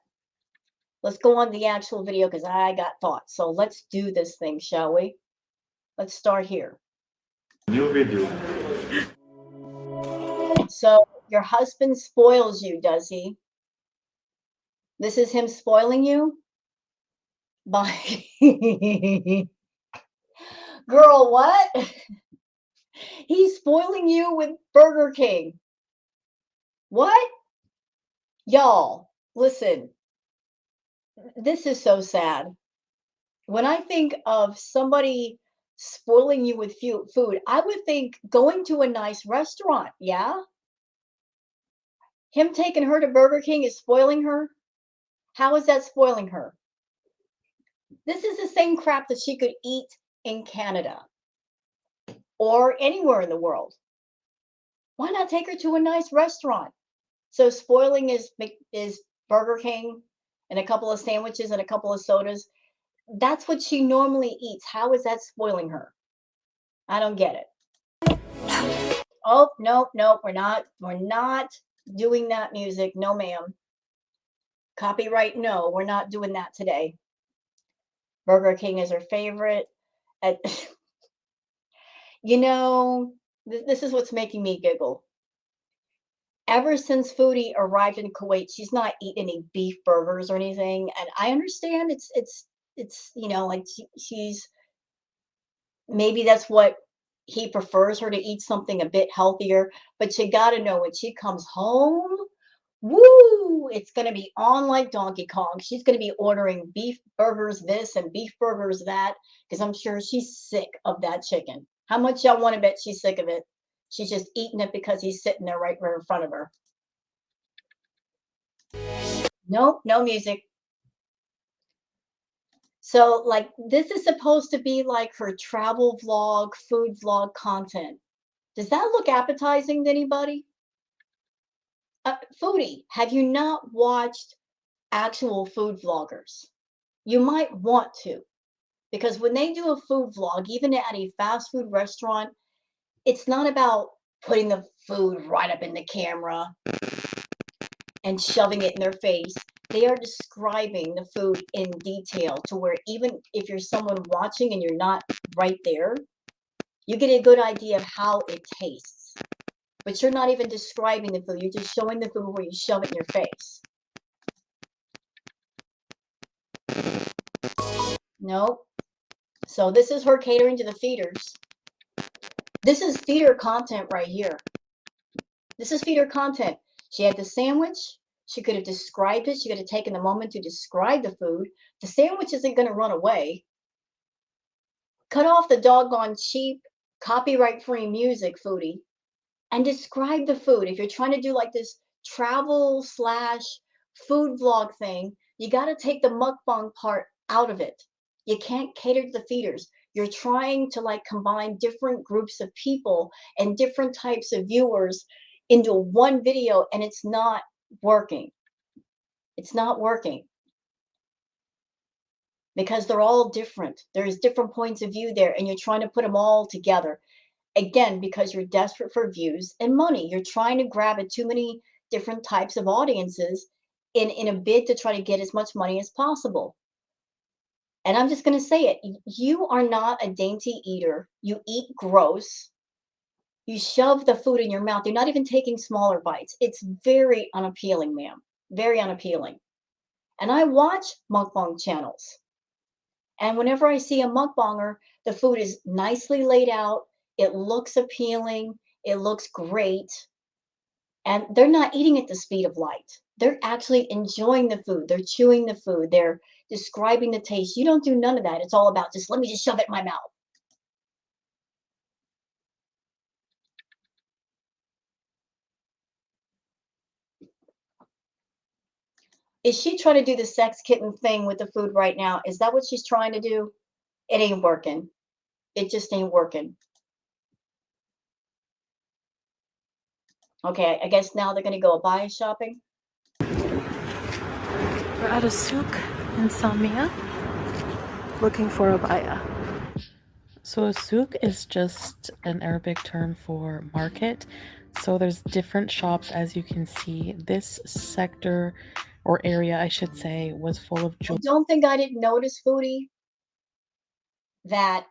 Speaker 1: Let's go on to the actual video because I got thoughts. So let's do this thing, shall we? Let's start here.
Speaker 3: New video.
Speaker 1: So your husband spoils you, does he? This is him spoiling you? By girl, what? He's spoiling you with Burger King. What? Y'all, listen. This is so sad. When I think of somebody spoiling you with food, I would think going to a nice restaurant, yeah? Him taking her to Burger King is spoiling her? How is that spoiling her? This is the same crap that she could eat in Canada or anywhere in the world. Why not take her to a nice restaurant? So spoiling is Burger King and a couple of sandwiches and a couple of sodas. That's what she normally eats. How is that spoiling her? I don't get it. Oh, no, we're not doing that music. No, ma'am. Copyright, no, we're not doing that today. Burger King is her favorite. You know, this is what's making me giggle. Ever since Foodie arrived in Kuwait, she's not eaten any beef burgers or anything. And I understand it's you know, like she's maybe that's what he prefers her to eat, something a bit healthier. But you got to know when she comes home, Woo! It's going to be on like Donkey Kong. She's going to be ordering beef burgers this and beef burgers that because I'm sure she's sick of that chicken. How much y'all want to bet she's sick of it? She's just eating it because he's sitting there right in front of her. Nope, no music. So, like, this is supposed to be like her travel vlog, food vlog content. Does that look appetizing to anybody? Foodie, have you not watched actual food vloggers? You might want to, because when they do a food vlog, even at a fast food restaurant, it's not about putting the food right up in the camera and shoving it in their face. They are describing the food in detail to where even if you're someone watching and you're not right there, you get a good idea of how it tastes. But you're not even describing the food. You're just showing the food where you shove it in your face. Nope. So this is her catering to the feeders. This is feeder content right here. This is feeder content. She had the sandwich. She could have described it. She could have taken the moment to describe the food. The sandwich isn't going to run away. Cut off the doggone cheap, copyright-free music, Foodie, and describe the food. If you're trying to do like this travel slash food vlog thing, you got to take the mukbang part out of it. You can't cater to the feeders. You're trying to like combine different groups of people and different types of viewers into one video, and it's not working. It's not working because they're all different. There's different points of view there, and you're trying to put them all together. Again, because you're desperate for views and money. You're trying to grab at too many different types of audiences in a bid to try to get as much money as possible. And I'm just going to say it. You are not a dainty eater. You eat gross. You shove the food in your mouth. You're not even taking smaller bites. It's very unappealing, ma'am. Very unappealing. And I watch mukbang channels. And whenever I see a mukbanger, the food is nicely laid out. It looks appealing. It looks great. And they're not eating at the speed of light. They're actually enjoying the food. They're chewing the food. They're describing the taste. You don't do none of that. It's all about just let me just shove it in my mouth. Is she trying to do the sex kitten thing with the food right now? Is that what she's trying to do? It ain't working. It just ain't working. Okay, I guess now they're going to go Abaya shopping.
Speaker 2: We're at a souk in Samia looking for Abaya. So a souk is just an Arabic term for market. So there's different shops, as you can see. This sector or area, I should say, was full of jewelry.
Speaker 1: Don't think I didn't notice, Foodie, that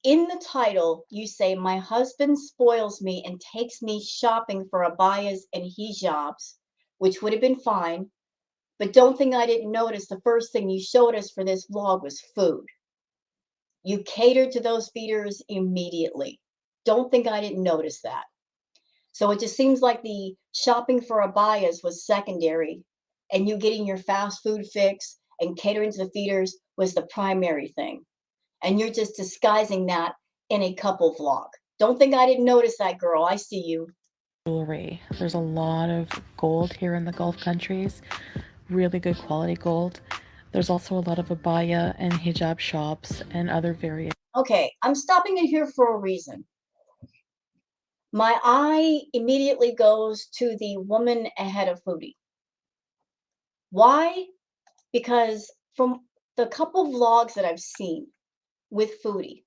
Speaker 1: in the title you say, my husband spoils me and takes me shopping for abayas and hijabs, which would have been fine. But don't think I didn't notice the first thing you showed us for this vlog was food. You catered to those feeders immediately. Don't think I didn't notice that. So it just seems like the shopping for abayas was secondary, and you getting your fast food fix and catering to the feeders was the primary thing. And you're just disguising that in a couple vlog. Don't think I didn't notice that, girl. I see you.
Speaker 2: Jewelry. There's a lot of gold here in the Gulf countries. Really good quality gold. There's also a lot of abaya and hijab shops and other various.
Speaker 1: Okay, I'm stopping it here for a reason. My eye immediately goes to the woman ahead of Foodie. Why? Because from the couple vlogs that I've seen with Foodie,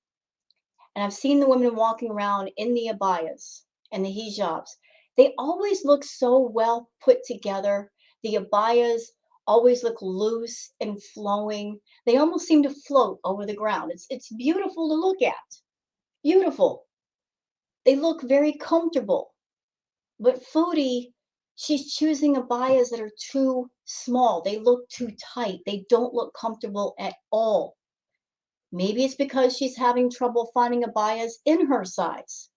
Speaker 1: and I've seen the women walking around in the abayas and the hijabs, they always look so well put together. The abayas always look loose and flowing. They almost seem to float over the ground. It's beautiful to look at. Beautiful. They look very comfortable. But Foodie, she's choosing abayas that are too small. They look too tight. They don't look comfortable at all. Maybe it's because she's having trouble finding abayas in her size.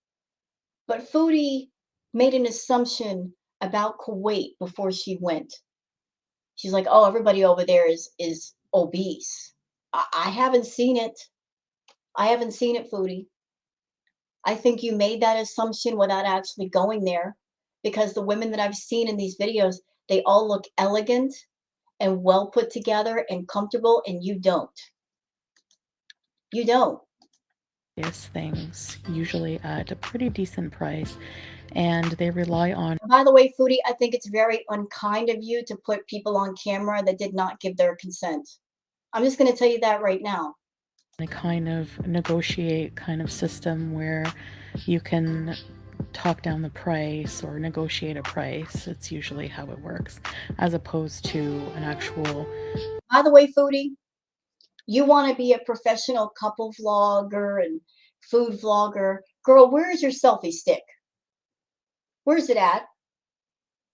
Speaker 1: But Foodie made an assumption about Kuwait before she went. She's like, "Oh, everybody over there is obese." I haven't seen it. I haven't seen it, Foodie. I think you made that assumption without actually going there because the women that I've seen in these videos, they all look elegant and well put together and comfortable, and you don't. You don't.
Speaker 2: Things usually at a pretty decent price, and they rely on
Speaker 1: By the way, Foodie, I think it's very unkind of you to put people on camera that did not give their consent. I'm just going to tell you that right now.
Speaker 2: a kind of negotiate kind of system where you can talk down the price or negotiate a price. It's usually how it works, as opposed to an actual.
Speaker 1: By the way, Foodie, you want to be a professional couple vlogger and food vlogger. Girl, where's your selfie stick? Where's it at?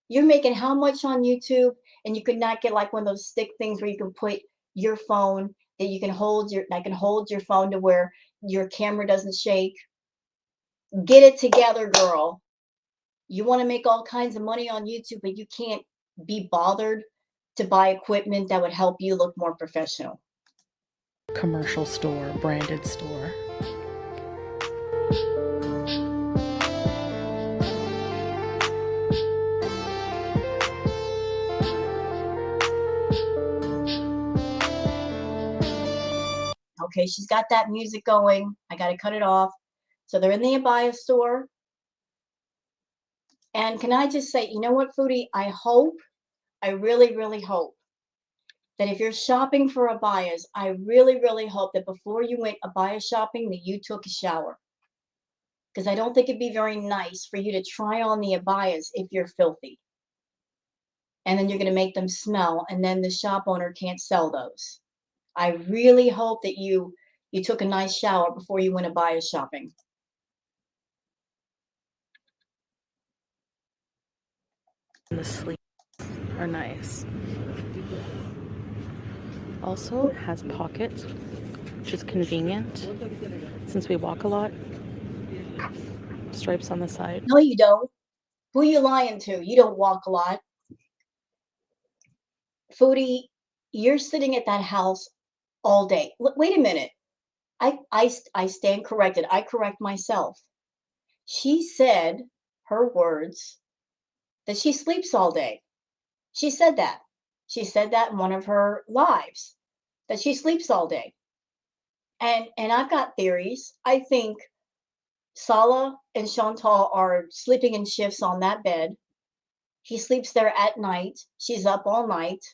Speaker 1: You're making how much on YouTube and you could not get like one of those stick things where you can put your phone that you can hold that can hold your phone to where your camera doesn't shake. Get it together, girl. You want to make all kinds of money on YouTube, but you can't be bothered to buy equipment that would help you look more professional.
Speaker 2: Commercial store, branded store.
Speaker 1: Okay, she's got that music going. I got to cut it off. So they're in the Abaya store. And can I just say, you know what, Foodie? I really, really hope that if you're shopping for abayas, I really, really hope that before you went abaya shopping, that you took a shower. Because I don't think it'd be very nice for you to try on the abayas if you're filthy. And then you're going to make them smell, and then the shop owner can't sell those. I really hope that you took a nice shower before you went abaya shopping.
Speaker 2: And the sleeves are nice. Also has pockets, which is convenient since we walk a lot. Stripes on the side.
Speaker 1: No, you don't. Who you lying to? You don't walk a lot. Foodie, you're sitting at that house all day. Wait a minute. I stand corrected. I correct myself. She said, her words, that she sleeps all day. She said that. She said that in one of her lives, that she sleeps all day. And I've got theories. I think Sala and Chantal are sleeping in shifts on that bed. He sleeps there at night. She's up all night.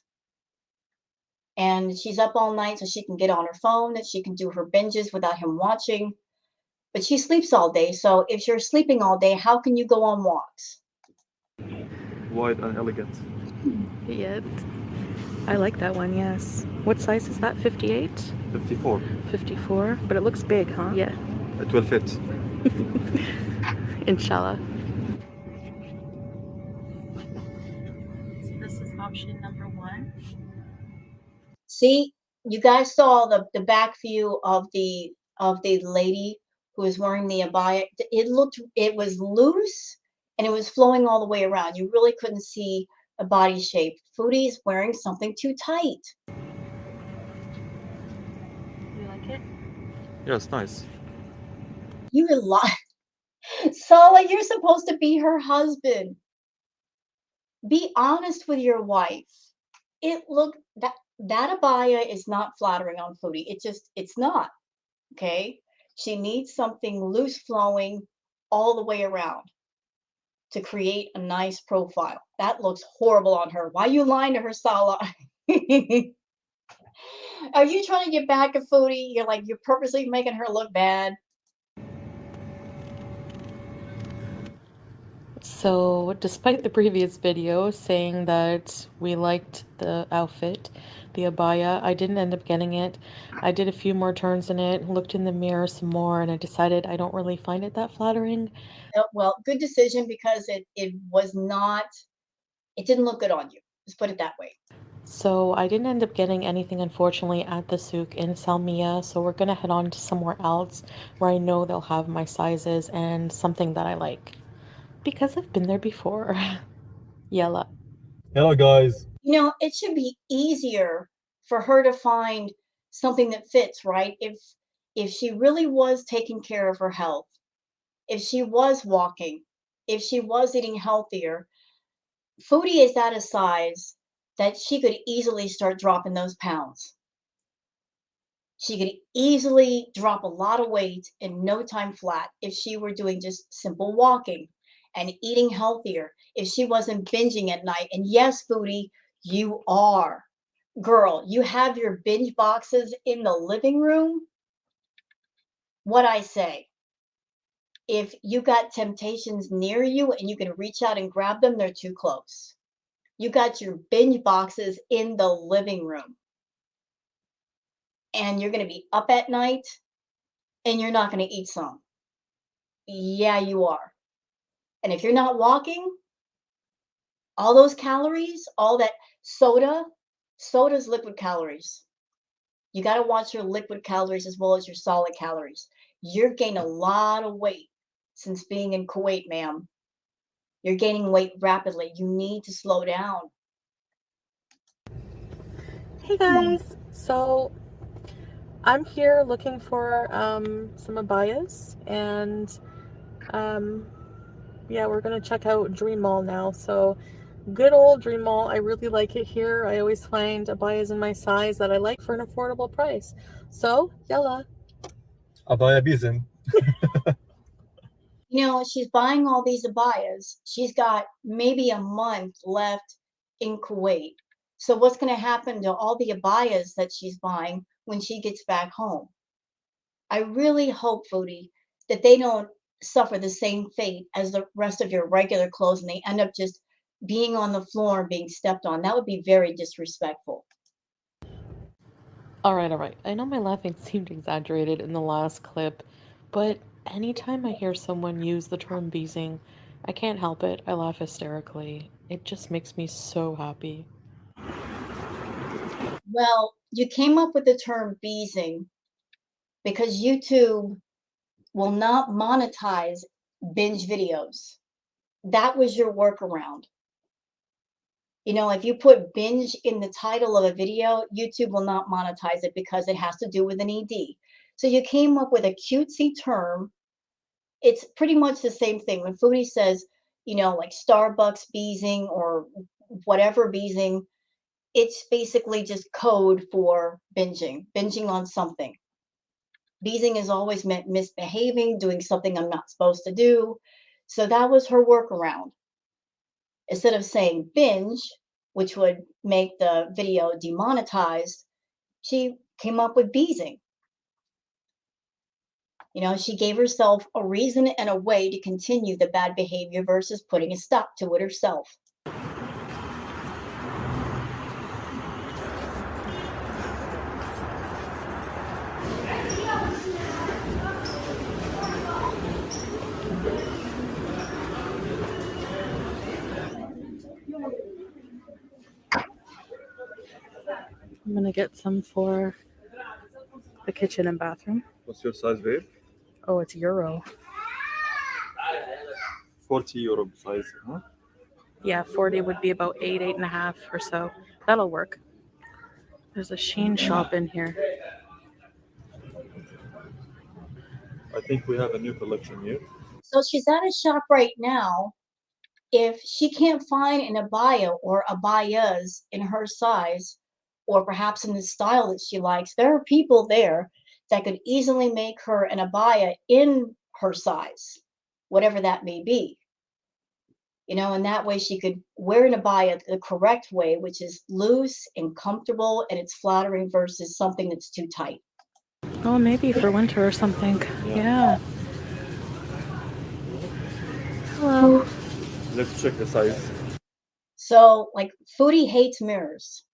Speaker 1: And she's up all night so she can get on her phone, that she can do her binges without him watching. But she sleeps all day. So if you're sleeping all day, how can you go on walks?
Speaker 3: Wide and elegant.
Speaker 2: Yes. I like that one, yes. What size is that? 58?
Speaker 3: 54.
Speaker 2: 54? But it looks big, huh? Yeah.
Speaker 3: It will fit.
Speaker 2: Inshallah. So this is option number 1.
Speaker 1: See, you guys saw the back view of the lady who was wearing the abaya. It was loose and it was flowing all the way around. You really couldn't see a body shape. Foodie's wearing something too tight.
Speaker 2: You like it?
Speaker 3: Yes, nice.
Speaker 1: You rely Sala, you're supposed to be her husband. Be honest with your wife. It look that abaya is not flattering on Foodie. It's not. Okay? She needs something loose flowing all the way around to create a nice profile. That looks horrible on her. Why are you lying to her, Sala? Are you trying to get back at Foodie? You're purposely making her look bad.
Speaker 2: So, despite the previous video saying that we liked the outfit, the abaya, I didn't end up getting it. I did a few more turns in it, looked in the mirror some more, and I decided I don't really find it that flattering.
Speaker 1: Well, good decision because it was not. It didn't look good on you. Let's put it that way.
Speaker 2: So, I didn't end up getting anything, unfortunately, at the souk in Salmiya. So, we're gonna head on to somewhere else where I know they'll have my sizes and something that I like because I've been there before. Yella.
Speaker 3: Hello, guys.
Speaker 1: It should be easier for her to find something that fits, right? If she really was taking care of her health, if she was walking, if she was eating healthier, Foodie is at a size that she could easily start dropping those pounds. She could easily drop a lot of weight in no time flat if she were doing just simple walking and eating healthier, if she wasn't binging at night. And yes, Foodie, you are. Girl, you have your binge boxes in the living room. What I say, if you got temptations near you and you can reach out and grab them, they're too close. You got your binge boxes in the living room and you're going to be up at night and you're not going to eat some. Yeah, you are. And if you're not walking, all those calories, all that soda's liquid calories. You got to watch your liquid calories as well as your solid calories. You're gaining a lot of weight since being in Kuwait, ma'am. You're gaining weight rapidly. You need to slow down.
Speaker 2: Hey guys. So I'm here looking for some abayas, and um, yeah, we're gonna check out Dream Mall now. So good old Dream Mall. I really like it here. I always find abayas in my size that I like for an affordable price. So yalla.
Speaker 3: Abaya bizim.
Speaker 1: She's buying all these abayas. She's got maybe a month left in Kuwait. So what's going to happen to all the abayas that she's buying when she gets back home? I really hope, Foodie, that they don't suffer the same fate as the rest of your regular clothes and they end up just being on the floor and being stepped on. That would be very disrespectful.
Speaker 2: All right, all right. I know my laughing seemed exaggerated in the last clip, but anytime I hear someone use the term beezing, I can't help it. I laugh hysterically. It just makes me so happy.
Speaker 1: Well, you came up with the term beezing because YouTube will not monetize binge videos. That was your workaround. If you put binge in the title of a video, YouTube will not monetize it because it has to do with an ED. So you came up with a cutesy term. It's pretty much the same thing. When Foodie says, like Starbucks beezing or whatever beezing, it's basically just code for binging on something. Beezing is always meant misbehaving, doing something I'm not supposed to do. So that was her workaround. Instead of saying binge, which would make the video demonetized, she came up with beezing. She gave herself a reason and a way to continue the bad behavior versus putting a stop to it herself.
Speaker 2: I'm gonna get some for the kitchen and bathroom.
Speaker 3: What's your size, babe?
Speaker 2: Oh, it's Euro.
Speaker 3: 40 euro size, huh?
Speaker 2: Yeah, 40 would be about 8.5 or so. That'll work. There's a Shein shop in here.
Speaker 3: I think we have a new collection here.
Speaker 1: So she's at a shop right now. If she can't find an abaya or abayas in her size, or perhaps in the style that she likes, there are people there that could easily make her an abaya in her size, whatever that may be. And that way she could wear an abaya the correct way, which is loose and comfortable and it's flattering versus something that's too tight.
Speaker 2: Oh, maybe for winter or something. Yeah. Hello.
Speaker 3: Let's check the size.
Speaker 1: So, like, Foodie hates mirrors.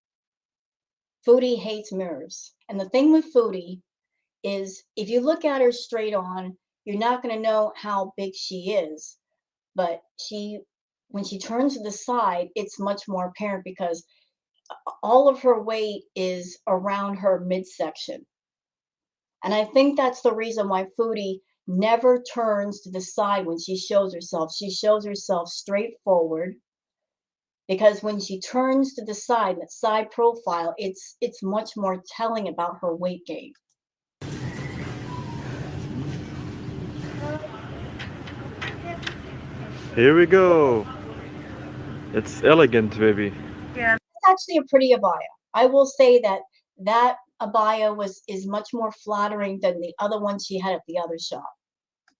Speaker 1: Foodie hates mirrors. And the thing with Foodie is if you look at her straight on, you're not going to know how big she is. But when she turns to the side, it's much more apparent because all of her weight is around her midsection. And I think that's the reason why Foodie never turns to the side when she shows herself. She shows herself straight forward. because when she turns to the side, that side profile, it's much more telling about her weight gain.
Speaker 3: Here we go. It's elegant, baby.
Speaker 2: Yeah.
Speaker 1: It's actually a pretty abaya. I will say that that abaya is much more flattering than the other one she had at the other shop.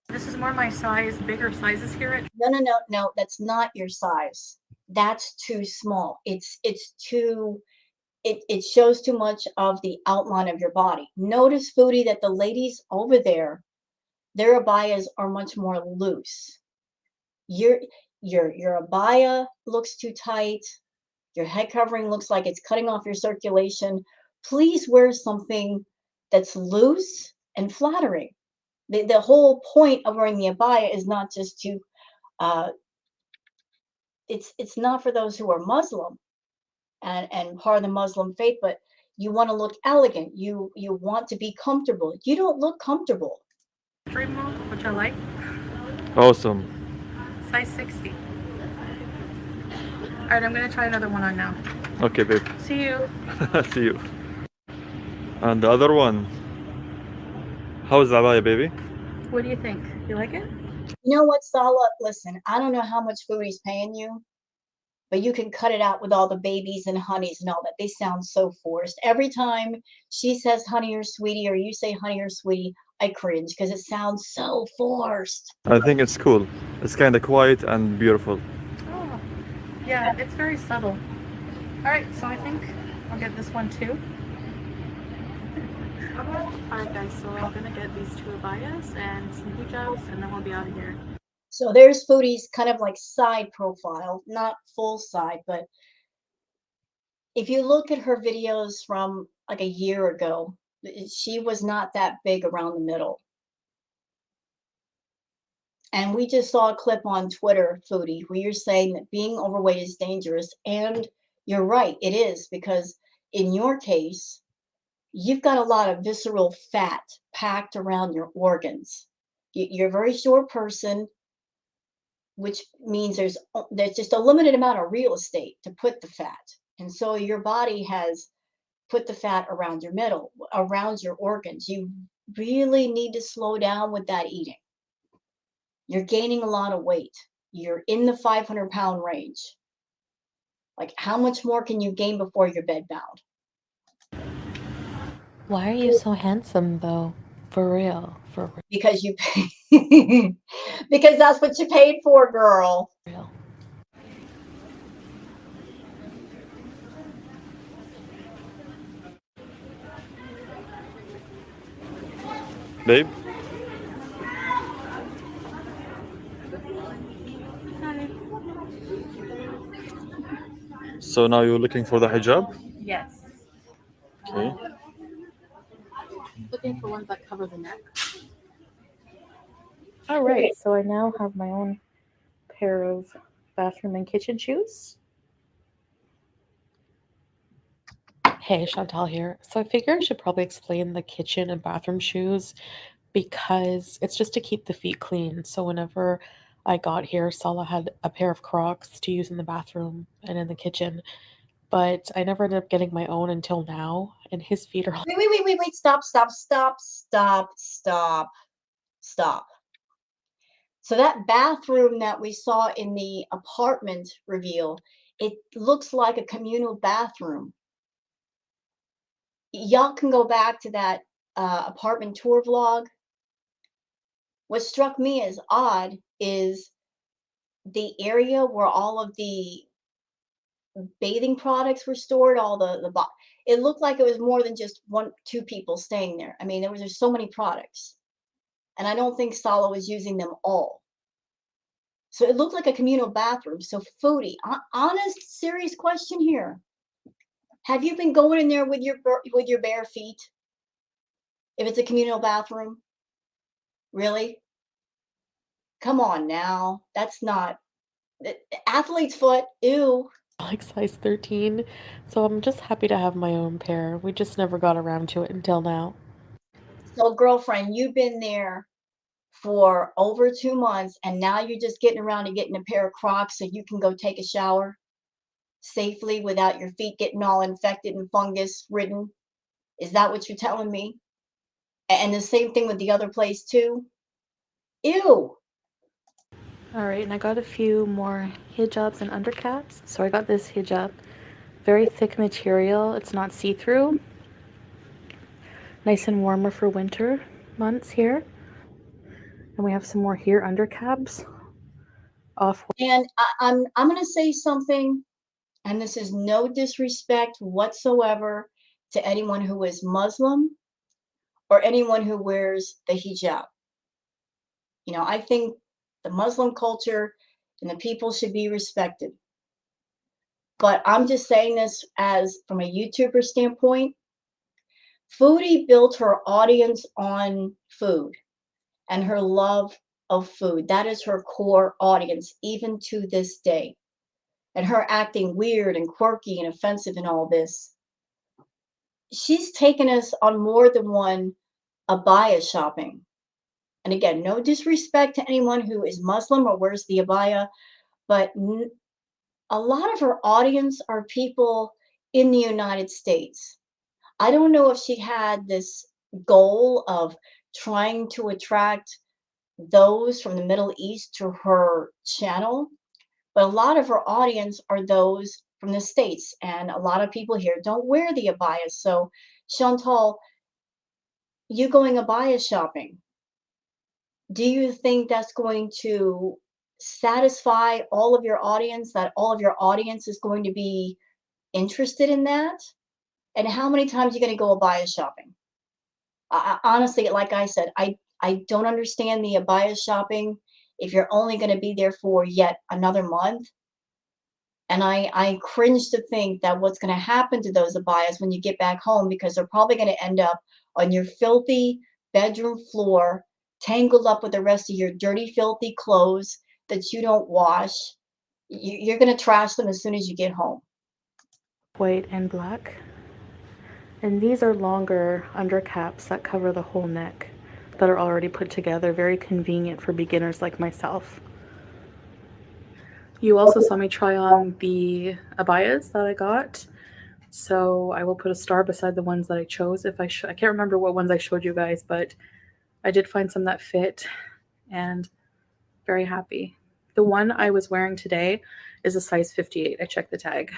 Speaker 2: This is more my size, bigger sizes here at
Speaker 1: No, that's not your size. That's too small. It's too it shows too much of the outline of your body. Notice, Foodie, that the ladies over there, their abayas are much more loose. Your your abaya looks too tight. Your head covering looks like it's cutting off your circulation. Please wear something that's loose and flattering. The whole point of wearing the abaya is not just to uh, it's not for those who are Muslim and part of the Muslim faith, but you want to look elegant. You want to be comfortable. You don't look comfortable.
Speaker 2: Dream Mall, which I like.
Speaker 3: Awesome.
Speaker 2: Size 60. Alright, I'm gonna try another one on now.
Speaker 3: Okay, babe.
Speaker 2: See you.
Speaker 3: See you. And the other one. How's Abaya, baby?
Speaker 2: What do you think? You like it?
Speaker 1: You know what, Salah? Listen, I don't know how much Foodie's paying you, but you can cut it out with all the babies and honeys and all that. They sound so forced. Every time she says honey or sweetie, or you say honey or sweetie, I cringe because it sounds so forced.
Speaker 3: I think it's cool. It's kind of quiet and beautiful.
Speaker 2: Oh, yeah, it's very subtle. Alright, so I think I'll get this one too. Alright guys, so I'm gonna get these two abayas and some hijabs and then we'll be out of here.
Speaker 1: So there's Foodie's kind of like side profile, not full side, but if you look at her videos from like a year ago, she was not that big around the middle. And we just saw a clip on Twitter, Foodie, where you're saying that being overweight is dangerous. And you're right, it is, because in your case, you've got a lot of visceral fat packed around your organs. You're a very short person, which means there's just a limited amount of real estate to put the fat. And so your body has put the fat around your middle, around your organs. You really need to slow down with that eating. You're gaining a lot of weight. You're in the 500-pound range. Like, how much more can you gain before you're bedbound?
Speaker 2: Why are you so handsome though? For real.
Speaker 1: Because you pay, because that's what you paid for, girl.
Speaker 2: Real.
Speaker 3: Babe?
Speaker 2: Hi.
Speaker 3: So now you're looking for the hijab?
Speaker 2: Yes.
Speaker 3: Okay.
Speaker 2: Looking for ones that cover the neck. Alright, so I now have my own pair of bathroom and kitchen shoes. Hey, Chantal here. So I figure I should probably explain the kitchen and bathroom shoes because it's just to keep the feet clean. So whenever I got here, Salah had a pair of Crocs to use in the bathroom and in the kitchen, but I never ended up getting my own until now, and his feet are
Speaker 1: Wait. Stop. So that bathroom that we saw in the apartment reveal, it looks like a communal bathroom. Y'all can go back to that apartment tour vlog. What struck me as odd is the area where all of the bathing products were stored, all it looked like it was more than just two people staying there. I mean, there's so many products. And I don't think Sala was using them all. So it looked like a communal bathroom. So Foodie, honest, serious question here. Have you been going in there with your bare feet? If it's a communal bathroom? Really? Come on now. That's not athlete's foot. Ew.
Speaker 2: like size 13. So I'm just happy to have my own pair. We just never got around to it until now.
Speaker 1: So girlfriend, you've been there for over 2 months and now you're just getting around to getting a pair of Crocs so you can go take a shower. safely without your feet getting all infected and fungus ridden? Is that what you're telling me? And the same thing with the other place too? Ew.
Speaker 2: All right, and I got a few more hijabs and undercaps. So I got this hijab, very thick material. It's not see-through. Nice and warmer for winter months here. And we have some more here undercaps. Off.
Speaker 1: And I'm gonna say something, and this is no disrespect whatsoever to anyone who is Muslim or anyone who wears the hijab. You know, I think the Muslim culture and the people should be respected. But I'm just saying this as from a YouTuber standpoint. Foodie built her audience on food and her love of food. That is her core audience, even to this day. And her acting weird and quirky and offensive and all this, she's taken us on more than one abaya shopping. And again, no disrespect to anyone who is Muslim or wears the abaya, but a lot of her audience are people in the United States. I don't know if she had this goal of trying to attract those from the Middle East to her channel, but a lot of her audience are those from the States, and a lot of people here don't wear the abaya. So, Chantal, you going abaya shopping, do you think that's going to satisfy all of your audience, that all of your audience is going to be interested in that? And how many times are you going to go abaya shopping? Honestly, like I said, I don't understand the abaya shopping if you're only going to be there for yet another month. And I cringe to think that what's going to happen to those abayas when you get back home, because they're probably going to end up on your filthy bedroom floor, tangled up with the rest of your dirty, filthy clothes that you don't wash. You're going to trash them as soon as you get home.
Speaker 2: White and black. And these are longer undercaps that cover the whole neck that are already put together. Very convenient for beginners like myself. You also saw me try on the abayas that I got. So I will put a star beside the ones that I chose. I can't remember what ones I showed you guys, but I did find some that fit and very happy. The one I was wearing today is a size 58. I checked the tag.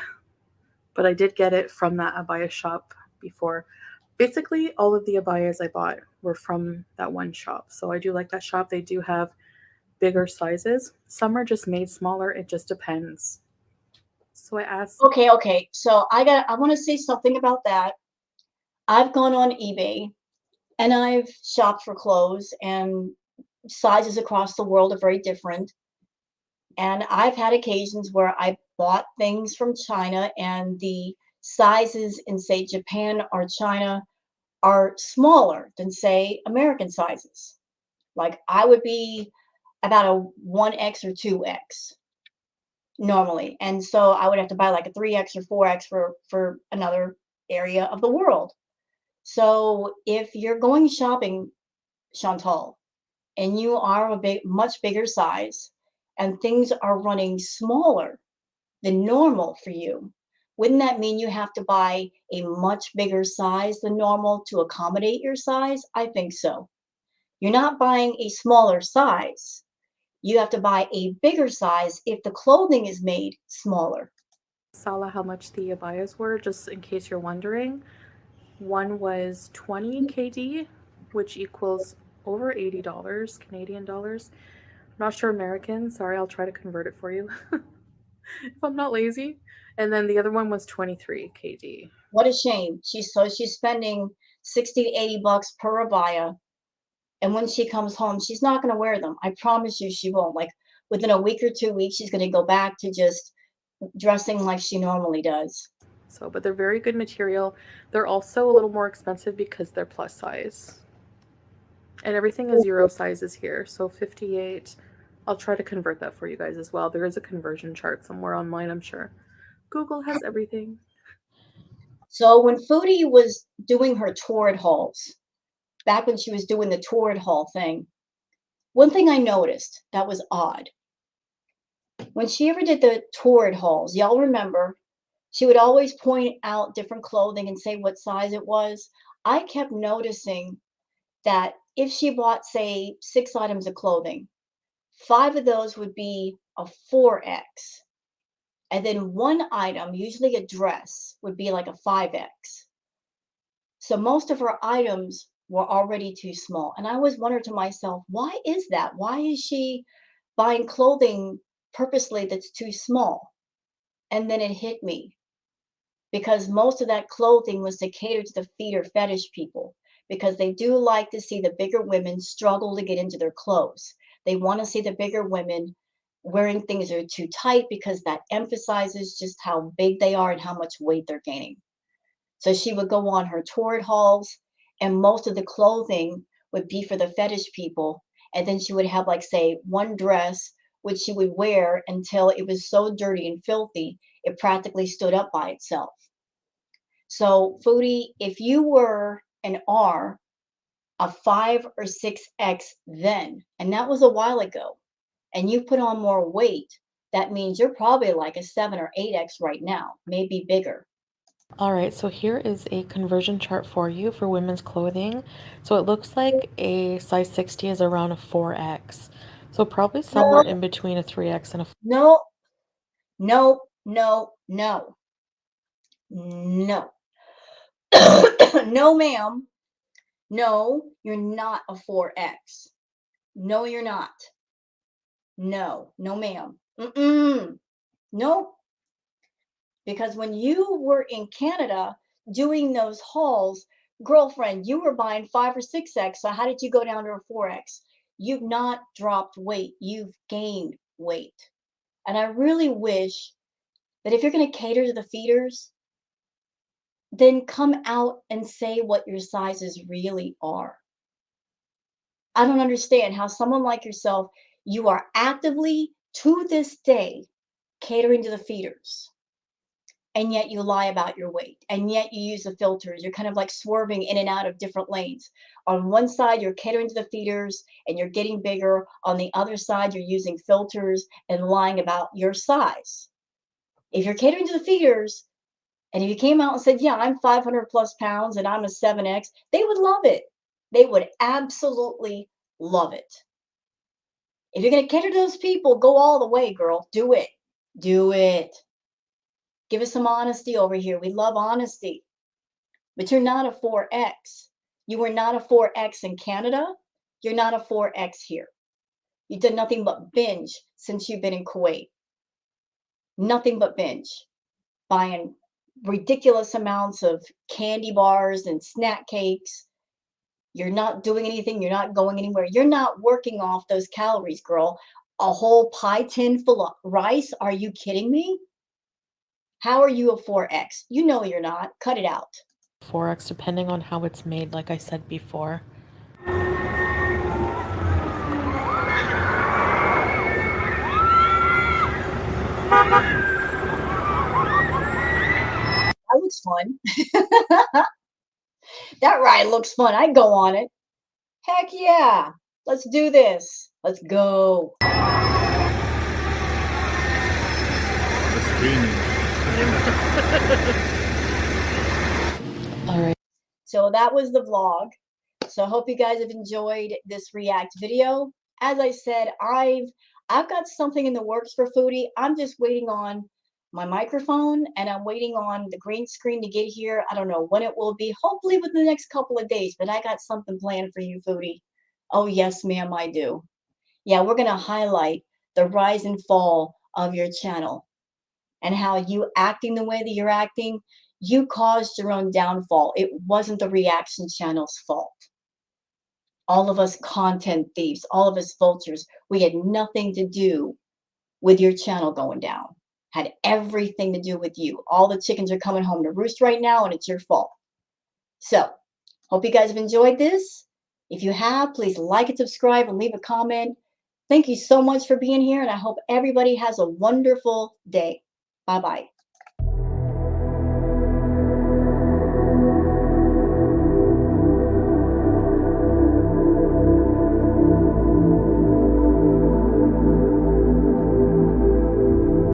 Speaker 2: But I did get it from that abaya shop before. Basically, all of the abayas I bought were from that one shop. So I do like that shop. They do have bigger sizes. Some are just made smaller. It just depends. So I asked.
Speaker 1: Okay. So I want to say something about that. I've gone on eBay and I've shopped for clothes, and sizes across the world are very different. And I've had occasions where I bought things from China and the sizes in, say, Japan or China are smaller than, say, American sizes. Like I would be about a 1X or 2X normally. And so I would have to buy like a 3X or 4X for another area of the world. So if you're going shopping, Chantal, and you are much bigger size, and things are running smaller than normal for you, wouldn't that mean you have to buy a much bigger size than normal to accommodate your size? I think so. You're not buying a smaller size. You have to buy a bigger size if the clothing is made smaller.
Speaker 2: Salah how much the abayas were, just in case you're wondering. One was 20 KD, which equals over $80 Canadian dollars. I'm not sure American. Sorry, I'll try to convert it for you if I'm not lazy. And then the other one was 23 KD.
Speaker 1: What a shame. She's spending 60 to 80 bucks per abaya, and when she comes home, she's not going to wear them. I promise you she won't. Like within a week or 2 weeks, she's going to go back to just dressing like she normally does.
Speaker 2: So, but they're very good material. They're also a little more expensive because they're plus size. And everything is Euro sizes here. So 58. I'll try to convert that for you guys as well. There is a conversion chart somewhere online, I'm sure. Google has everything.
Speaker 1: So when Foodie was doing her Torrid hauls, back when she was doing the Torrid haul thing, one thing I noticed that was odd. When she ever did the Torrid hauls, y'all remember She would always point out different clothing and say what size it was. I kept noticing that if she bought, say, 6 items of clothing, 5 of those would be a 4X. And then one item, usually a dress, would be like a 5X. So most of her items were already too small. And I always wondered to myself, why is that? Why is she buying clothing purposely that's too small? And then it hit me because most of that clothing was to cater to the feeder fetish people because they do like to see the bigger women struggle to get into their clothes. They want to see the bigger women wearing things that are too tight because that emphasizes just how big they are and how much weight they're gaining. So she would go on her torrid hauls, and most of the clothing would be for the fetish people. And then she would have, like, say, one dress which she would wear until it was so dirty and filthy, it practically stood up by itself. So, Foodie, if you were an R, a 5 or 6X then, and that was a while ago, and you put on more weight, that means you're probably like a 7 or 8X right now, maybe bigger.
Speaker 2: All right, so here is a conversion chart for you for women's clothing. So it looks like a size 60 is around a 4X. So probably somewhere
Speaker 1: No,
Speaker 2: in between a 3X and a
Speaker 1: no, no, no, no, no. No, ma'am. No, you're not a 4X. No, you're not. No, no, ma'am. Mm-mm. Nope. Because when you were in Canada doing those hauls, girlfriend, you were buying 5 or 6X. So how did you go down to a 4X? You've not dropped weight, you've gained weight. And I really wish that if you're going to cater to the feeders, then come out and say what your sizes really are. I don't understand how someone like yourself, you are actively to this day catering to the feeders, and yet you lie about your weight, and yet you use the filters. You're kind of like swerving in and out of different lanes. On one side, you're catering to the feeders and you're getting bigger. On the other side, you're using filters and lying about your size. If you're catering to the feeders, and if you came out and said, yeah, I'm 500 plus pounds and I'm a 7X, they would love it. They would absolutely love it. If you're going to cater to those people, go all the way, girl. Do it. Do it. Give us some honesty over here. We love honesty. But you're not a 4X. You were not a 4X in Canada. You're not a 4X here. You've done nothing but binge since you've been in Kuwait. Nothing but binge. Buying ridiculous amounts of candy bars and snack cakes. You're not doing anything. You're not going anywhere. You're not working off those calories, girl. A whole pie tin full of rice? Are you kidding me? How are you a 4X? You know you're not. Cut it out.
Speaker 2: 4X, depending on how it's made, like I said before.
Speaker 1: That looks fun. That ride looks fun. I'd go on it. Heck yeah. Let's do this. Let's go.
Speaker 3: The screaming.
Speaker 2: All right.
Speaker 1: So that was the vlog. So I hope you guys have enjoyed this react video. As I said, I've got something in the works for Foodie. I'm just waiting on my microphone and I'm waiting on the green screen to get here. I don't know when it will be. Hopefully within the next couple of days, but I got something planned for you, Foodie. Oh yes, ma'am, I do. Yeah, we're gonna highlight the rise and fall of your channel and how you acting the way that you're acting, you caused your own downfall. It wasn't the reaction channel's fault. All of us content thieves, all of us vultures, we had nothing to do with your channel going down. Had everything to do with you. All the chickens are coming home to roost right now, and it's your fault. So, hope you guys have enjoyed this. If you have, please like and subscribe and leave a comment. Thank you so much for being here, and I hope everybody has a wonderful day. Bye-bye.